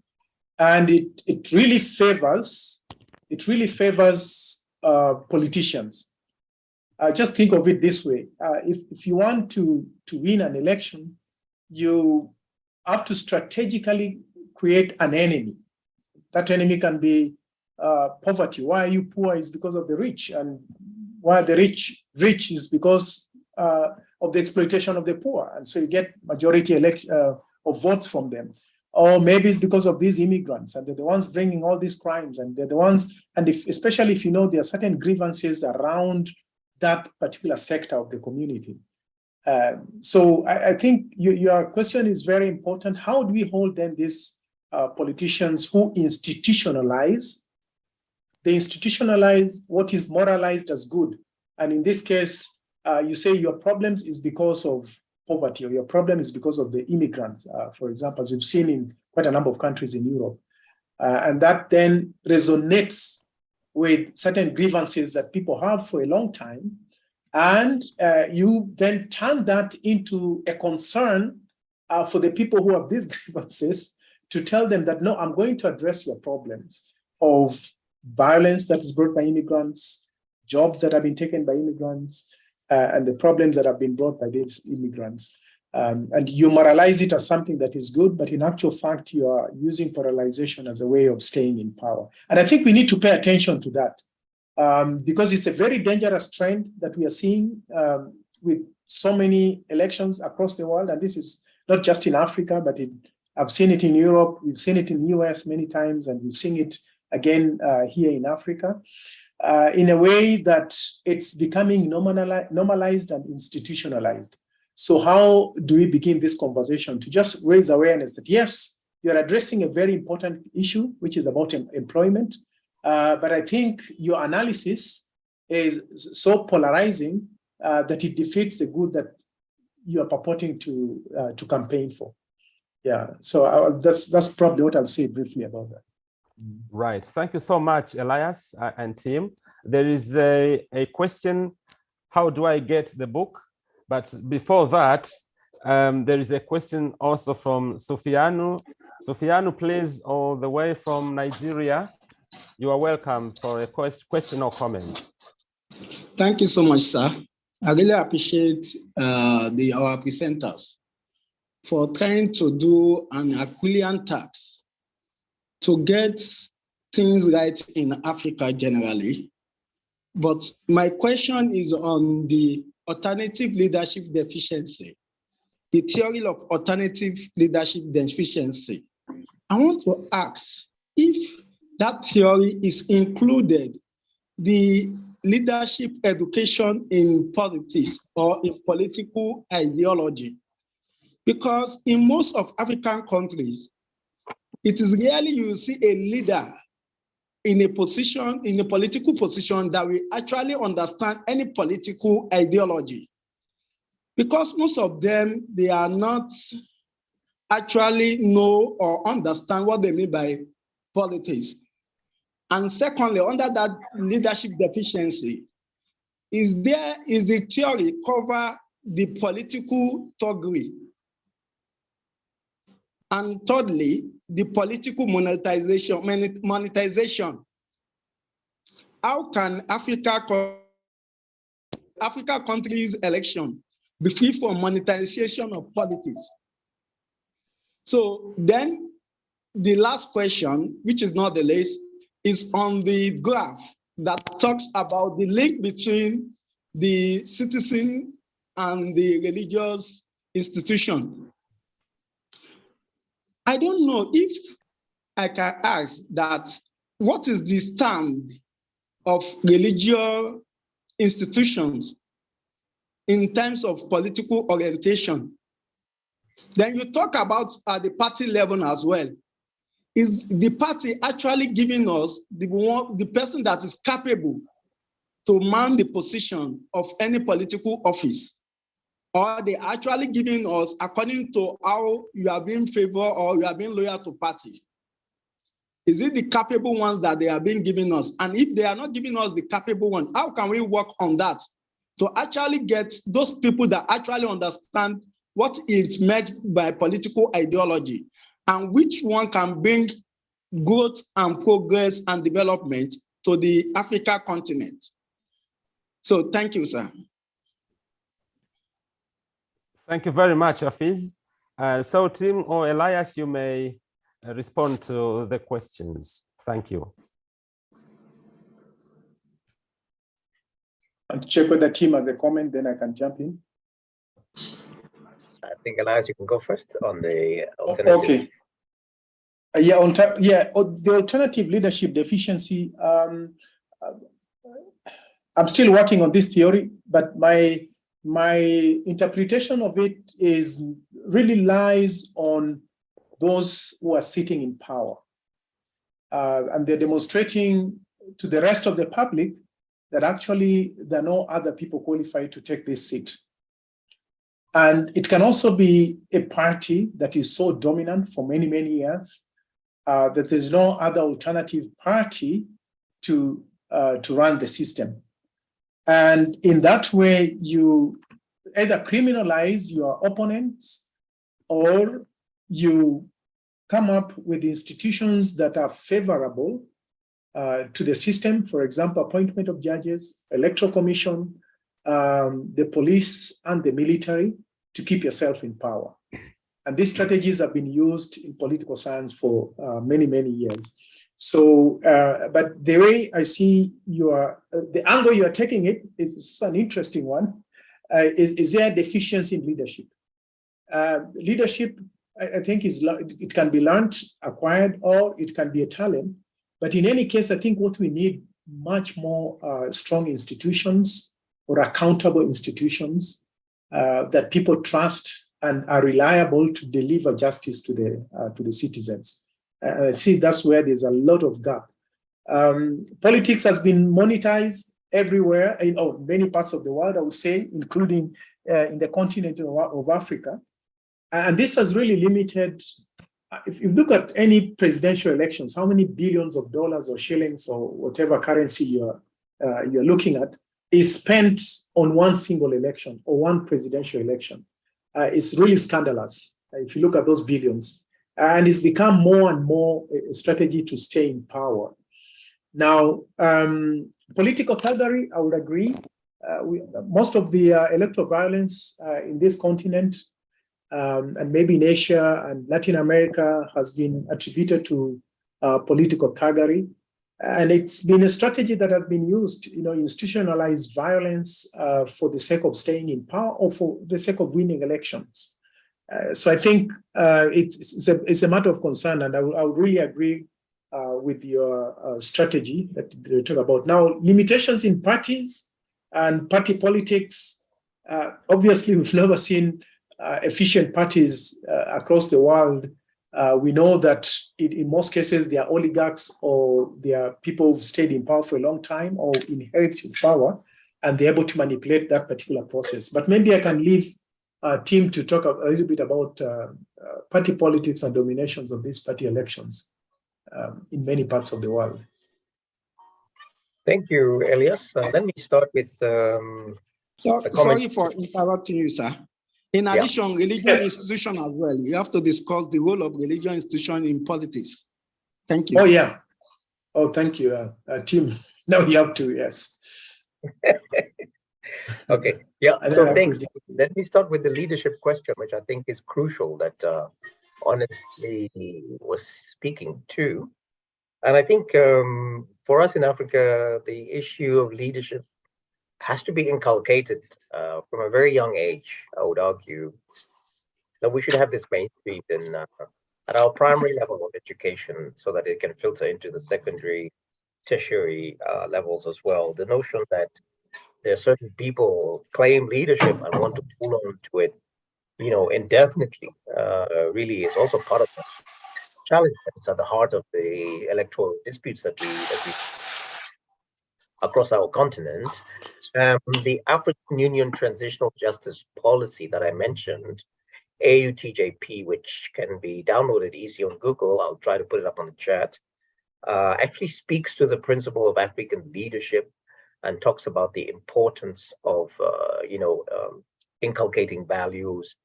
And it really favors politicians. Just think of it this way. If you want to win an election, you have to strategically create an enemy. That enemy can be poverty. Why are you poor is because of the rich, and why the rich is because of the exploitation of the poor, and so you get majority of votes from them. Or maybe it's because of these immigrants, and they're the ones bringing all these crimes, and they're the ones, and especially if there are certain grievances around that particular sector of the community. So I think your question is very important. How do we hold then these politicians who institutionalize? They institutionalize what is moralized as good. And in this case, you say your problems is because of poverty, or your problem is because of the immigrants, for example, as we've seen in quite a number of countries in Europe. And that then resonates with certain grievances that people have for a long time. And you then turn that into a concern for the people who have these grievances, to tell them that, no, I'm going to address your problems of violence that is brought by immigrants, jobs that have been taken by immigrants, and the problems that have been brought by these immigrants. And you moralize it as something that is good, but in actual fact, you are using polarization as a way of staying in power. And I think we need to pay attention to that because it's a very dangerous trend that we are seeing with so many elections across the world. And this is not just in Africa, but I've seen it in Europe, we've seen it in the US many times, and we've seen it again here in Africa, in a way that it's becoming normalized and institutionalized. So how do we begin this conversation to just raise awareness that yes, you're addressing a very important issue, which is about employment, but I think your analysis is so polarizing that it defeats the good that you are purporting to campaign for. Yeah, so that's probably what I'll say briefly about that. Right, thank you so much, Elias and team. There is a question, how do I get the book? But before that, there is a question also from Sofiano. Sofiano, please, all the way from Nigeria. You are welcome for a question or comment. Thank you so much, sir. I really appreciate our presenters for trying to do an Herculean task to get things right in Africa generally. But my question is on the alternative leadership deficiency, the theory of alternative leadership deficiency. I want to ask if that theory is included the leadership education in politics or in political ideology. Because in most of African countries, it is rarely you see a leader in a position, in a political position that will actually understand any political ideology. Because most of them, they are not actually know or understand what they mean by politics. And secondly, under that leadership deficiency, is the theory cover the political thuggery? And thirdly, the political monetization. How can Africa countries' election be free from monetization of politics? So then the last question, which is not the least, is on the graph that talks about the link between the citizen and the religious institution. I don't know if I can ask that, what is the stand of religious institutions in terms of political orientation? Then you talk about at the party level as well. Is the party actually giving us the person that is capable to man the position of any political office? Or are they actually giving us according to how you are being favored or you are being loyal to party? Is it the capable ones that they are being given us? And if they are not giving us the capable one, how can we work on that to actually get those people that actually understand what is meant by political ideology and which one can bring growth and progress and development to the Africa continent? So thank you, sir. Thank you very much, Hafiz. So Tim or Elias, you may respond to the questions. Thank you. I'll check with the team as a comment, then I can jump in. I think, Elias, you can go first on the alternative. Okay. The alternative leadership deficiency. I'm still working on this theory, but my interpretation of it is really lies on those who are sitting in power. And they're demonstrating to the rest of the public that actually there are no other people qualified to take this seat. And it can also be a party that is so dominant for many, many years that there's no other alternative party to run the system. And in that way, you either criminalize your opponents or you come up with institutions that are favorable to the system. For example, appointment of judges, electoral commission, the police and the military to keep yourself in power. And these strategies have been used in political science for many, many years. So, but the way I see the angle you are taking it is an interesting one. Is there a deficiency in leadership? Leadership, I think, it can be learned, acquired, or it can be a talent. But in any case, I think what we need much more strong institutions or accountable institutions that people trust and are reliable to deliver justice to the citizens. I see that's where there's a lot of gap. Politics has been monetized everywhere in many parts of the world, I would say, including in the continent of Africa. And this has really limited, if you look at any presidential elections, how many billions of dollars or shillings or whatever currency you're looking at is spent on one single election or one presidential election. It's really scandalous if you look at those billions. And it's become more and more a strategy to stay in power. Now, political thuggery, I would agree. Most of the electoral violence in this continent and maybe in Asia and Latin America has been attributed to political thuggery. And it's been a strategy that has been used, institutionalized violence for the sake of staying in power or for the sake of winning elections. So I think it's a matter of concern, and I would really agree with your strategy that you talk about. Now, limitations in parties and party politics. Obviously, we've never seen efficient parties across the world. We know that in most cases, they are oligarchs or they are people who've stayed in power for a long time or inherited power, and they're able to manipulate that particular process. But maybe I can leave Tim to talk a little bit about party politics and dominations of these party elections in many parts of the world. Thank you, Elias. Let me start with sorry for interrupting you, sir. In addition, religion institution as well. You have to discuss the role of religion institution in politics. Thank you. Oh, yeah. Oh, thank you, Tim. Now you have to, yes. Okay, yeah, so thanks. Let me start with the leadership question, which I think is crucial that honestly was speaking to. And I think for us in Africa, the issue of leadership has to be inculcated from a very young age. I would argue that we should have this mainstreamed in at our primary level of education so that it can filter into the secondary, tertiary levels as well. The notion that there are certain people claim leadership and want to pull on to it, indefinitely, really is also part of the challenge that's at the heart of the electoral disputes that we across our continent. The African Union Transitional Justice Policy that I mentioned, AUTJP, which can be downloaded easy on Google, I'll try to put it up on the chat, actually speaks to the principle of African leadership and talks about the importance of, inculcating values,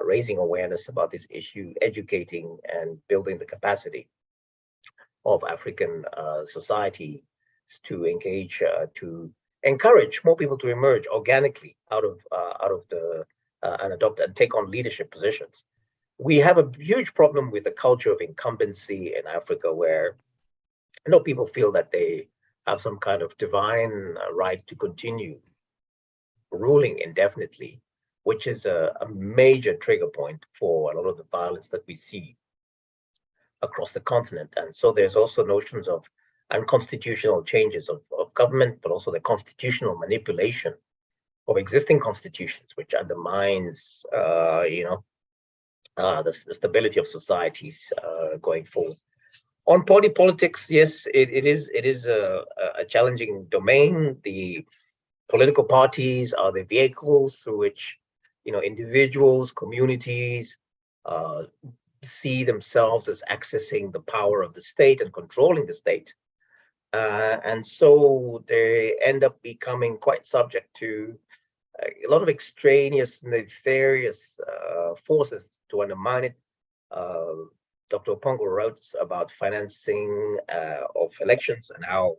raising awareness about this issue, educating and building the capacity of African society to engage, to encourage more people to emerge organically out of the and adopt and take on leadership positions. We have a huge problem with the culture of incumbency in Africa, where people feel that they have some kind of divine right to continue ruling indefinitely, which is a major trigger point for a lot of the violence that we see across the continent. And so there's also notions of unconstitutional changes of government, but also the constitutional manipulation of existing constitutions, which undermines, the stability of societies going forward. On party politics, yes, it is a challenging domain. The political parties are the vehicles through which individuals, communities see themselves as accessing the power of the state and controlling the state. And so they end up becoming quite subject to a lot of extraneous, nefarious forces to undermine it. Dr. Opongo wrote about financing of elections and how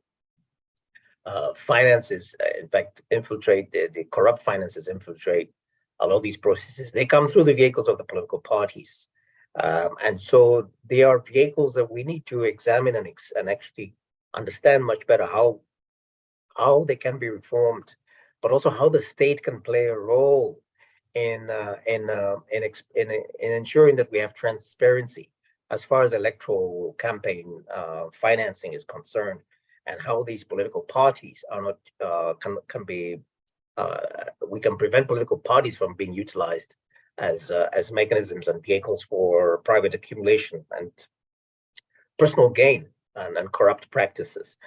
finances, in fact, infiltrate, the corrupt finances infiltrate allow these processes. They come through the vehicles of the political parties. And so they are vehicles that we need to examine and actually understand much better how they can be reformed, but also how the state can play a role in ensuring that we have transparency as far as electoral campaign financing is concerned, and how these political parties are not we can prevent political parties from being utilized as mechanisms and vehicles for private accumulation and personal gain and corrupt practices.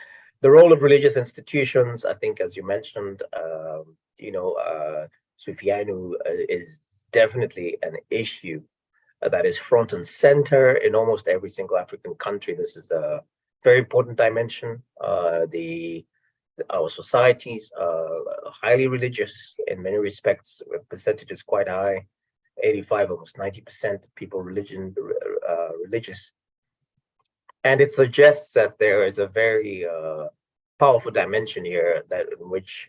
The role of religious institutions, I think, as you mentioned, Sufianu, is definitely an issue that is front and center in almost every single African country. This is a very important dimension. Our societies are highly religious in many respects. The percentage is quite high, 85, almost 90% of people religious. And it suggests that there is a very powerful dimension here in which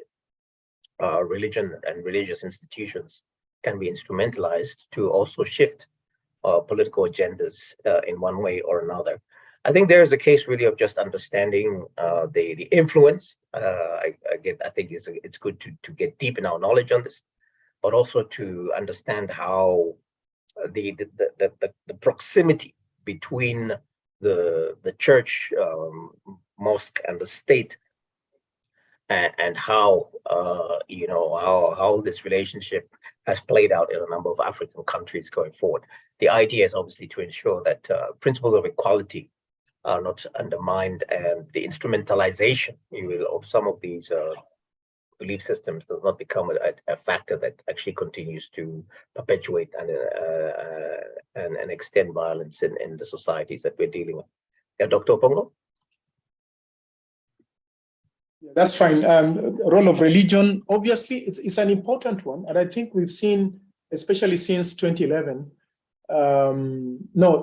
religion and religious institutions can be instrumentalized to also shift political agendas in one way or another. I think there is a case really of just understanding the influence. I think it's good to get deep in our knowledge on this, but also to understand how the proximity between the church, mosque, and the state, and how how this relationship has played out in a number of African countries going forward. The idea is obviously to ensure that principles of equality are not undermined, and the instrumentalization of some of these belief systems does not become a factor that actually continues to perpetuate and extend violence in the societies that we're dealing with. Yeah, Dr. Opongo? That's fine. Role of religion, obviously, it's an important one. And I think we've seen, especially since 2011,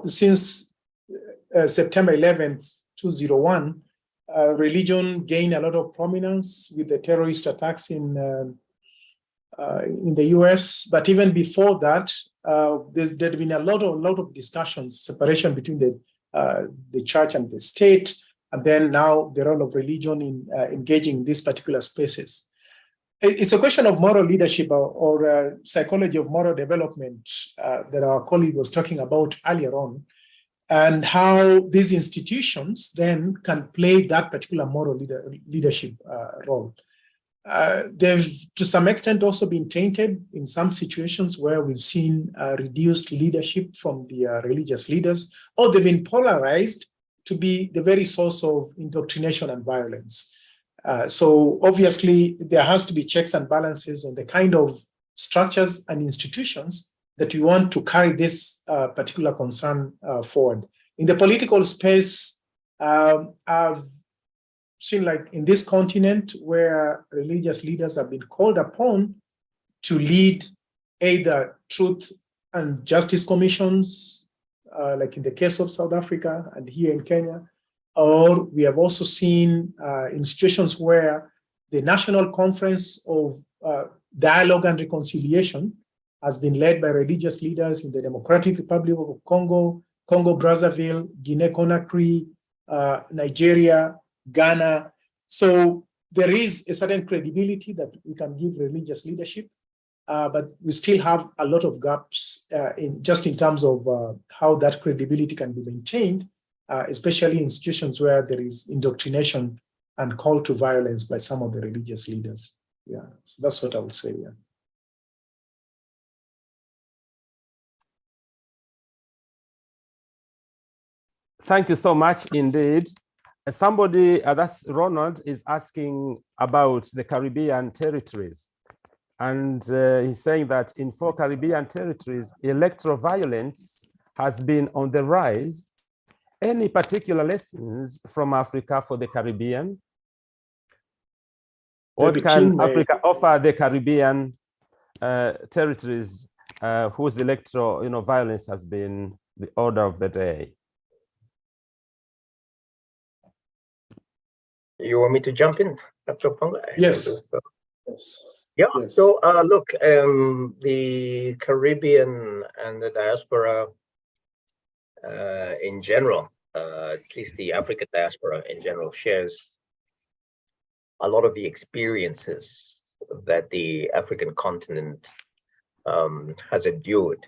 since September 11th, 2001, religion gained a lot of prominence with the terrorist attacks in the US. But even before that, there'd been a lot of discussions, separation between the church and the state, and then now the role of religion in engaging these particular spaces. It's a question of moral leadership or psychology of moral development that our colleague was talking about earlier on, and how these institutions then can play that particular moral leadership role. They've, to some extent, also been tainted in some situations where we've seen reduced leadership from the religious leaders, or they've been polarized to be the very source of indoctrination and violence. So obviously, there has to be checks and balances on the kind of structures and institutions that we want to carry this particular concern forward. In the political space, I've seen, like in this continent, where religious leaders have been called upon to lead either truth and justice commissions, like in the case of South Africa and here in Kenya, or we have also seen in situations where the National Conference of Dialogue and Reconciliation has been led by religious leaders in the Democratic Republic of Congo, Congo-Brazzaville, Guinea-Conakry, Nigeria, Ghana. So there is a certain credibility that we can give religious leadership, but we still have a lot of gaps in terms of how that credibility can be maintained, especially in situations where there is indoctrination and call to violence by some of the religious leaders. Yeah, so that's what I would say. Yeah. Thank you so much indeed. Somebody, that's Ronald, is asking about the Caribbean territories. And he's saying that in 4 Caribbean territories, electoral violence has been on the rise. Any particular lessons from Africa for the Caribbean? What can Africa offer the Caribbean territories whose electoral violence has been the order of the day? You want me to jump in, Dr. Opongo? Yes. Yes. Yeah, Yes. so look, the Caribbean and the diaspora in general, at least the African diaspora in general, shares a lot of the experiences that the African continent has endured.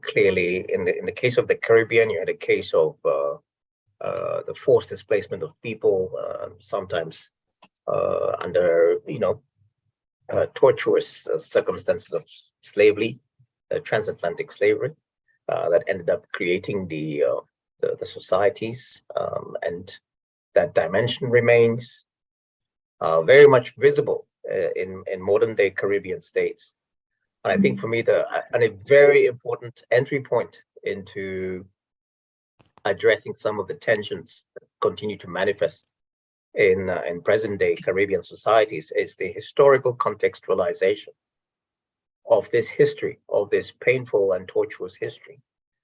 Clearly, in the case of the Caribbean, you had a case of the forced displacement of people, sometimes under tortuous circumstances of slavery, transatlantic slavery, that ended up creating the societies, and that dimension remains very much visible in modern day Caribbean states. And I think for me, a very important entry point into addressing some of the tensions that continue to manifest in present day Caribbean societies is the historical contextualization of this history, of this painful and tortuous history.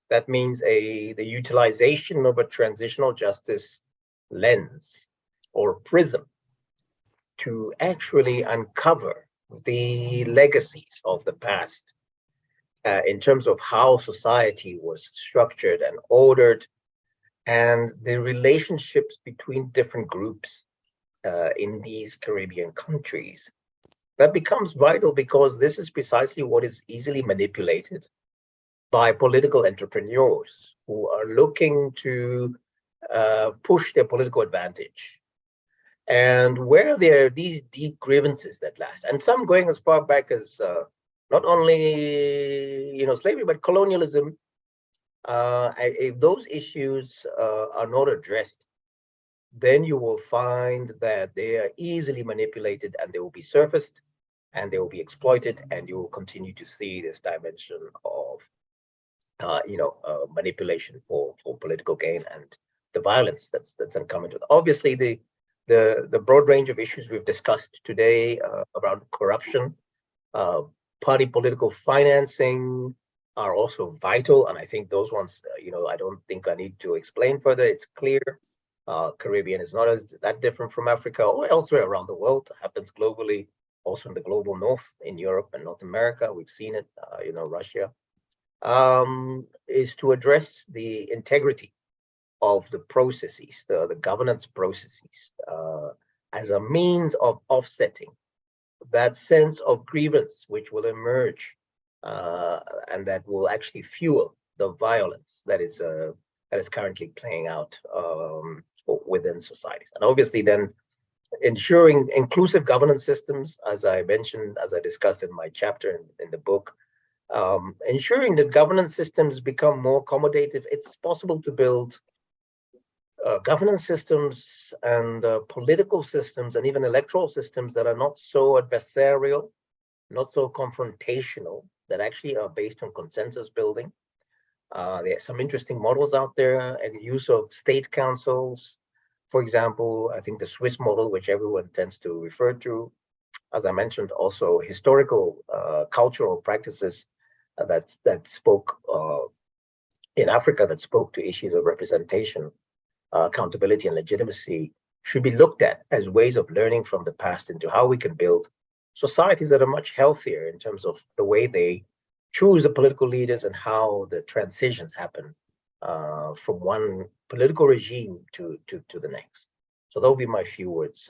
That means the utilization of a transitional justice lens or prism to actually uncover the legacies of the past in terms of how society was structured and ordered, and the relationships between different groups in these Caribbean countries. That becomes vital because this is precisely what is easily manipulated by political entrepreneurs who are looking to push their political advantage. And where there are these deep grievances that last, and some going as far back as not only slavery, but colonialism, if those issues are not addressed, then you will find that they are easily manipulated and they will be surfaced and they will be exploited, and you will continue to see this dimension of manipulation for political gain and the violence that's uncommon to it. Obviously, the broad range of issues we've discussed today around corruption, party political financing are also vital, and I think those ones, I don't think I need to explain further. It's clear. Caribbean is not that different from Africa or elsewhere around the world. It happens globally, also in the global north, in Europe and North America. We've seen it, Russia, is to address the integrity of the processes, the governance processes, as a means of offsetting that sense of grievance which will emerge and that will actually fuel the violence that is currently playing out within societies. And obviously then ensuring inclusive governance systems, as I mentioned, as I discussed in my chapter in the book, ensuring that governance systems become more accommodative. It's possible to build governance systems and political systems and even electoral systems that are not so adversarial, not so confrontational, that actually are based on consensus building. There are some interesting models out there and use of state councils. For example, I think the Swiss model, which everyone tends to refer to, as I mentioned, also historical cultural practices that spoke in Africa, that spoke to issues of representation, accountability, and legitimacy, should be looked at as ways of learning from the past into how we can build societies that are much healthier in terms of the way they choose the political leaders and how the transitions happen from one political regime to the next. So that would be my few words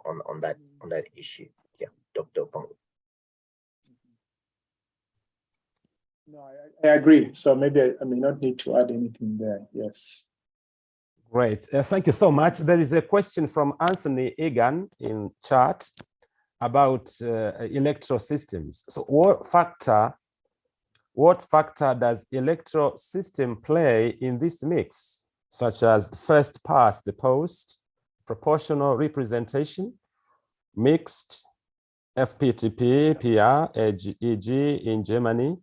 on that issue. Yeah, Dr. Opongo. No, I agree. So maybe I may not need to add anything there. Yes. Great. Thank you so much. There is a question from Anthony Egan in chat about electoral systems. So what factor does electoral system play in this mix, such as the first past the post, proportional representation, mixed, FPTP, PR, e.g. in Germany,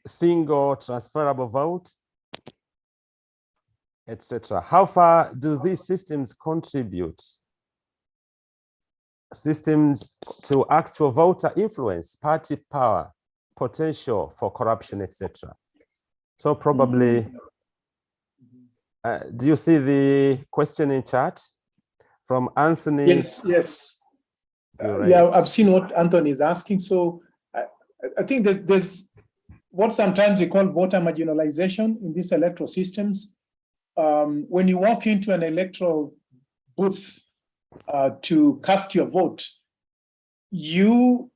single transferable vote, etc. How far do these systems contribute to actual voter influence, party power, potential for corruption, etc.? So probably, do you see the question in chat? from Anthony. Yes. Yeah, I've seen what Anthony is asking. So I think there's what sometimes we call voter marginalization in these electoral systems. When you walk into an electoral booth to cast your vote, you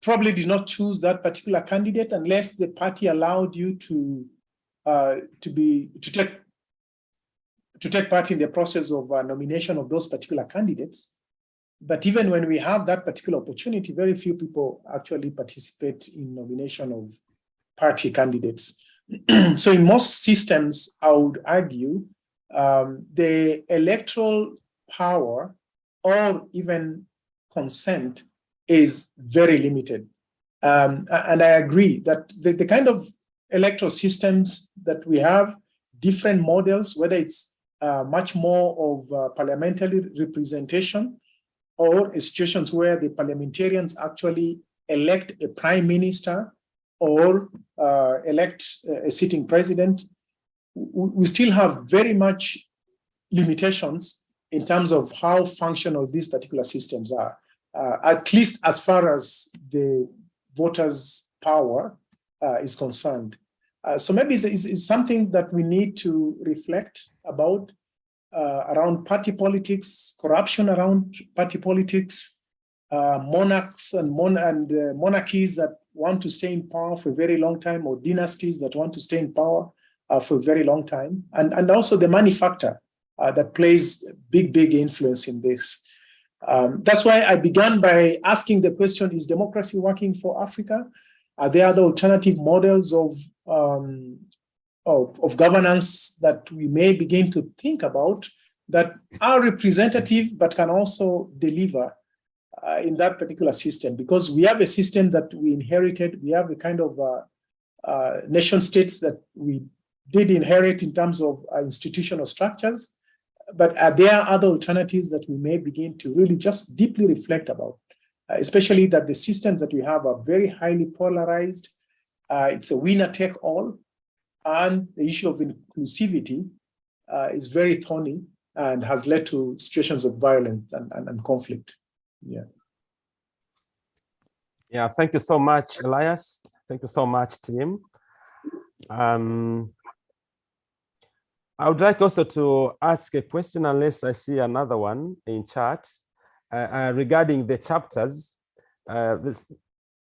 probably did not choose that particular candidate unless the party allowed you to take part in the process of nomination of those particular candidates. But even when we have that particular opportunity, very few people actually participate in nomination of party candidates. So in most systems, I would argue the electoral power or even consent is very limited. And I agree that the kind of electoral systems that we have, different models, whether it's much more of parliamentary representation or situations where the parliamentarians actually elect a prime minister or elect a sitting president, we still have very much limitations in terms of how functional these particular systems are, at least as far as the voters' power is concerned. So maybe it's something that we need to reflect about around party politics, corruption around party politics, monarchs and monarchies that want to stay in power for a very long time, or dynasties that want to stay in power for a very long time, and also the money factor that plays big influence in this. That's why I began by asking the question, is democracy working for Africa? Are there other alternative models of governance that we may begin to think about that are representative but can also deliver in that particular system? Because we have a system that we inherited. We have a kind of nation states that we did inherit in terms of institutional structures. But are there other alternatives that we may begin to really just deeply reflect about? Especially that the systems that we have are very highly polarized. It's a winner take all. And the issue of inclusivity is very thorny and has led to situations of violence and conflict. Yeah, thank you so much, Elias. Thank you so much, team. I would like also to ask a question, unless I see another one in chat, regarding the chapters. This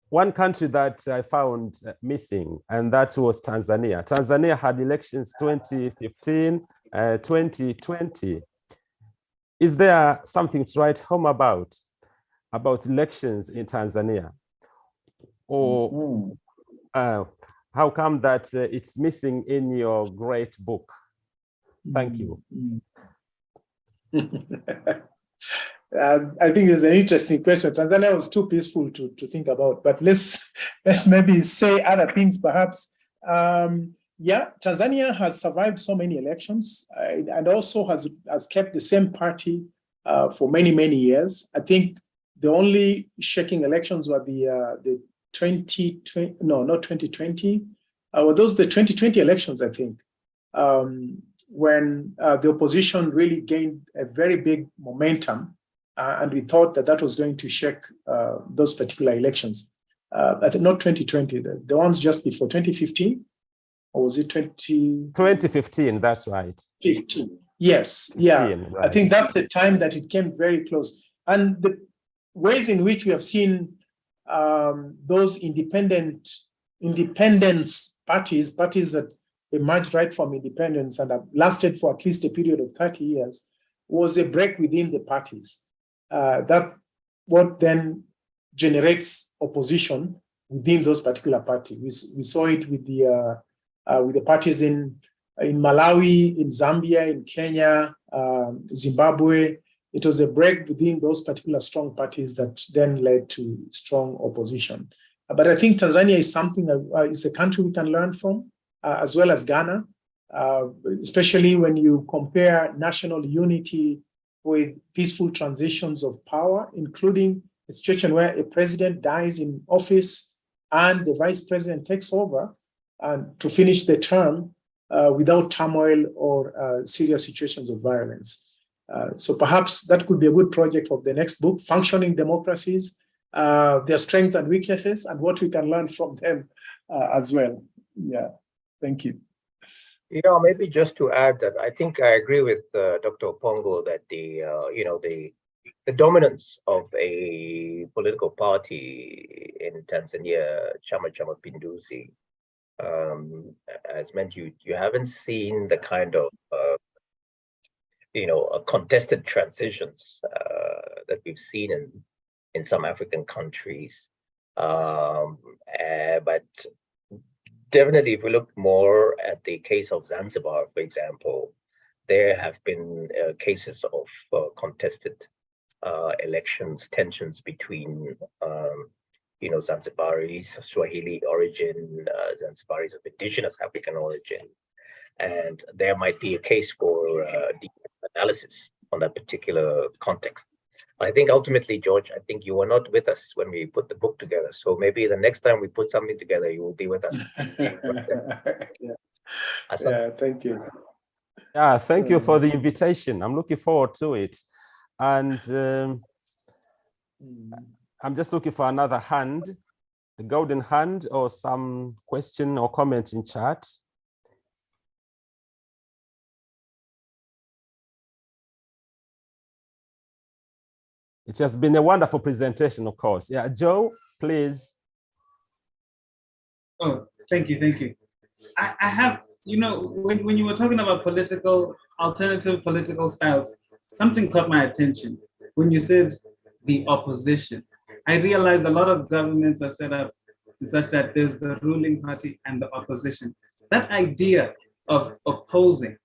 one country that I found missing, and that was Tanzania. Tanzania had elections 2015, 2020. Is there something to write home about elections in Tanzania? Or how come that it's missing in your great book? Thank you. I think it's an interesting question. Tanzania was too peaceful to think about, but let's maybe say other things perhaps. Yeah, Tanzania has survived so many elections and also has kept the same party for many years. I think the only shaking elections were the 2020, no, not 2020. Were those the 2020 elections, I think, when the opposition really gained a very big momentum. And we thought that was going to shake those particular elections. I think not 2020, the ones just before 2015, or was it 2015, that's right. 15. Yes, 15, yeah. Right. I think that's the time that it came very close. And the ways in which we have seen those independence parties that emerged right from independence and have lasted for at least a period of 30 years, was a break within the parties. That what then generates opposition within those particular parties. We saw it with the parties in Malawi, in Zambia, in Kenya, Zimbabwe. It was a break within those particular strong parties that then led to strong opposition. But I think Tanzania is something that is a country we can learn from, as well as Ghana, especially when you compare national unity with peaceful transitions of power, including a situation where a president dies in office and the vice president takes over and to finish the term without turmoil or serious situations of violence. So perhaps that could be a good project of the next book, Functioning Democracies, their strengths and weaknesses, and what we can learn from them as well. Yeah, thank you. Yeah, maybe just to add that I think I agree with Dr. Opongo that the dominance of a political party in Tanzania, Chama cha Mapinduzi, as meant you haven't seen the kind of contested transitions that we've seen in some African countries, but definitely, if we look more at the case of Zanzibar, for example, there have been cases of contested elections, tensions between, Zanzibaris, Swahili origin, Zanzibaris of indigenous African origin. And there might be a case for deep analysis on that particular context. I think ultimately, George, I think you were not with us when we put the book together. So maybe the next time we put something together, you will be with us. Yeah, thank you. Yeah, thank you for the invitation. I'm looking forward to it. And I'm just looking for another hand, the golden hand, or some question or comment in chat. It has been a wonderful presentation, of course. Yeah, Joe, please. Oh, thank you, thank you. I have, when you were talking about alternative political styles, something caught my attention. When you said the opposition, I realized a lot of governments are set up in such that there's the ruling party and the opposition. That idea of opposing,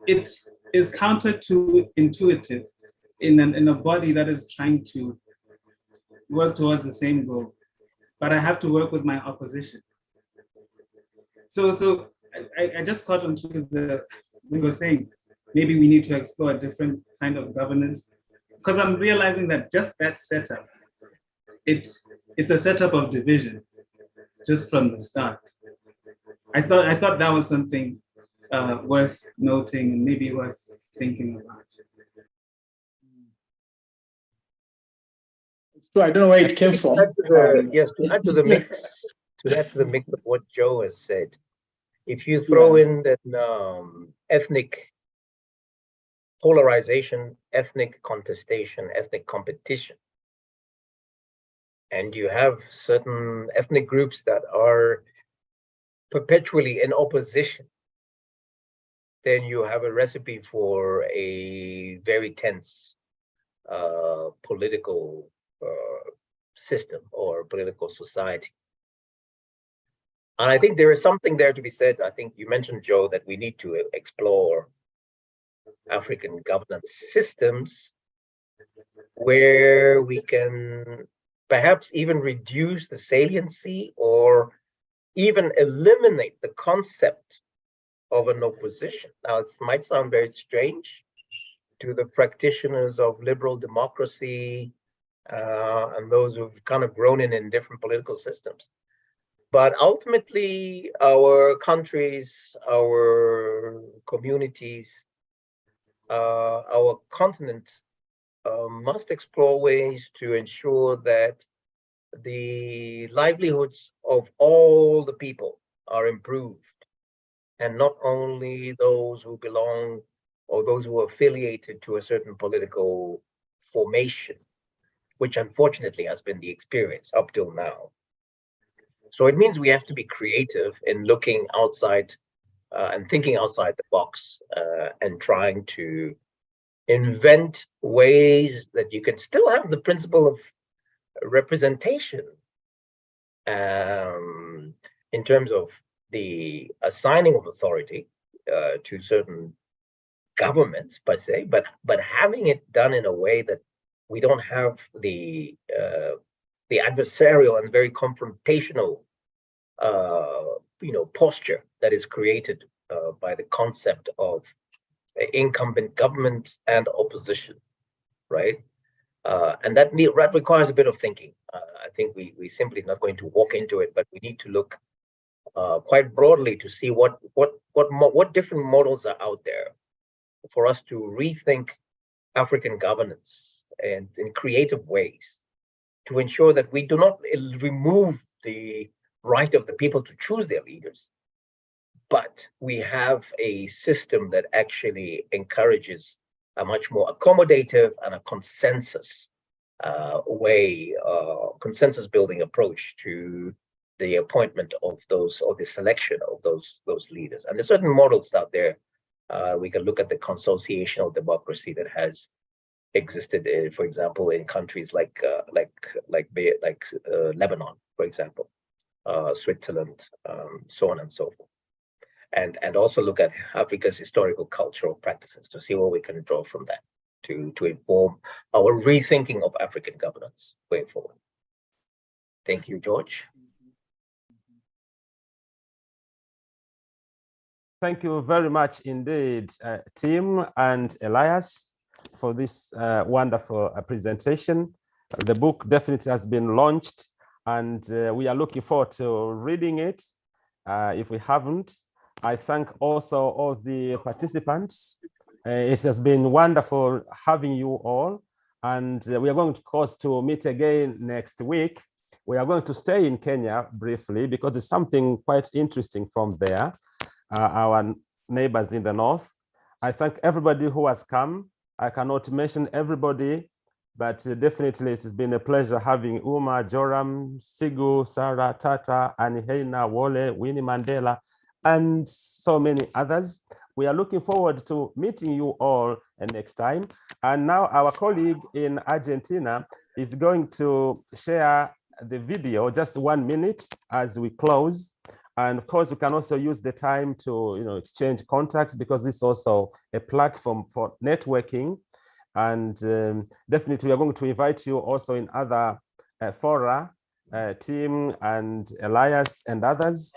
it is counterintuitive in a body that is trying to work towards the same goal, but I have to work with my opposition. So I just caught onto we were saying, maybe we need to explore a different kind of governance, because I'm realizing that just that setup, it's a setup of division just from the start. I thought that was something worth noting and maybe worth thinking about. So I don't know where it came from. Yes, to add to the mix of what Joe has said, if you throw in that ethnic polarization, ethnic contestation, ethnic competition, and you have certain ethnic groups that are perpetually in opposition, then you have a recipe for a very tense political system or political society. And I think there is something there to be said. I think you mentioned, Joe, that we need to explore African governance systems where we can perhaps even reduce the saliency or even eliminate the concept of an opposition. Now, it might sound very strange to the practitioners of liberal democracy and those who've kind of grown in different political systems. But ultimately, our countries, our communities, our continent must explore ways to ensure that the livelihoods of all the people are improved, and not only those who belong or those who are affiliated to a certain political formation, which unfortunately has been the experience up till now. So it means we have to be creative in looking outside and thinking outside the box and trying to invent ways that you can still have the principle of representation in terms of the assigning of authority to certain governments per se, but having it done in a way that we don't have the adversarial and very confrontational posture that is created by the concept of incumbent government and opposition, right? And that requires a bit of thinking. I think we simply not going to walk into it, but we need to look quite broadly to see what different models are out there for us to rethink African governance and in creative ways to ensure that we do not remove the right of the people to choose their leaders, but we have a system that actually encourages a much more accommodative and a consensus consensus building approach to the appointment of those, or the selection of those leaders. And there's certain models out there. We can look at the consociational democracy that has existed, for example, in countries like Lebanon, for example, Switzerland, so on and so forth. And also look at Africa's historical cultural practices to see what we can draw from that to inform our rethinking of African governance going forward. Thank you, George. Thank you very much indeed, Tim and Elias, for this wonderful presentation. The book definitely has been launched, and we are looking forward to reading it. If we haven't, I thank also all the participants. It has been wonderful having you all, and we are going to, of course, to meet again next week. We are going to stay in Kenya briefly because there's something quite interesting from there. Our neighbors in the north. I thank everybody who has come. I cannot mention everybody, but definitely it has been a pleasure having Uma, Joram, Sigu, Sarah, Tata, Anihena, Wole, Winnie Mandela, and so many others. We are looking forward to meeting you all next time. And now our colleague in Argentina is going to share the video, just 1 minute as we close. And of course, we can also use the time to exchange contacts, because this is also a platform for networking. And definitely, we are going to invite you also in other fora, Tim and Elias and others.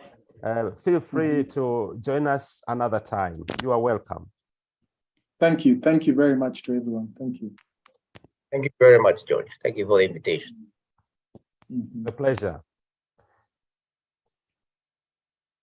Feel free to join us another time. You are welcome. Thank you. Thank you very much to everyone. Thank you. Thank you very much, George. Thank you for the invitation. A pleasure.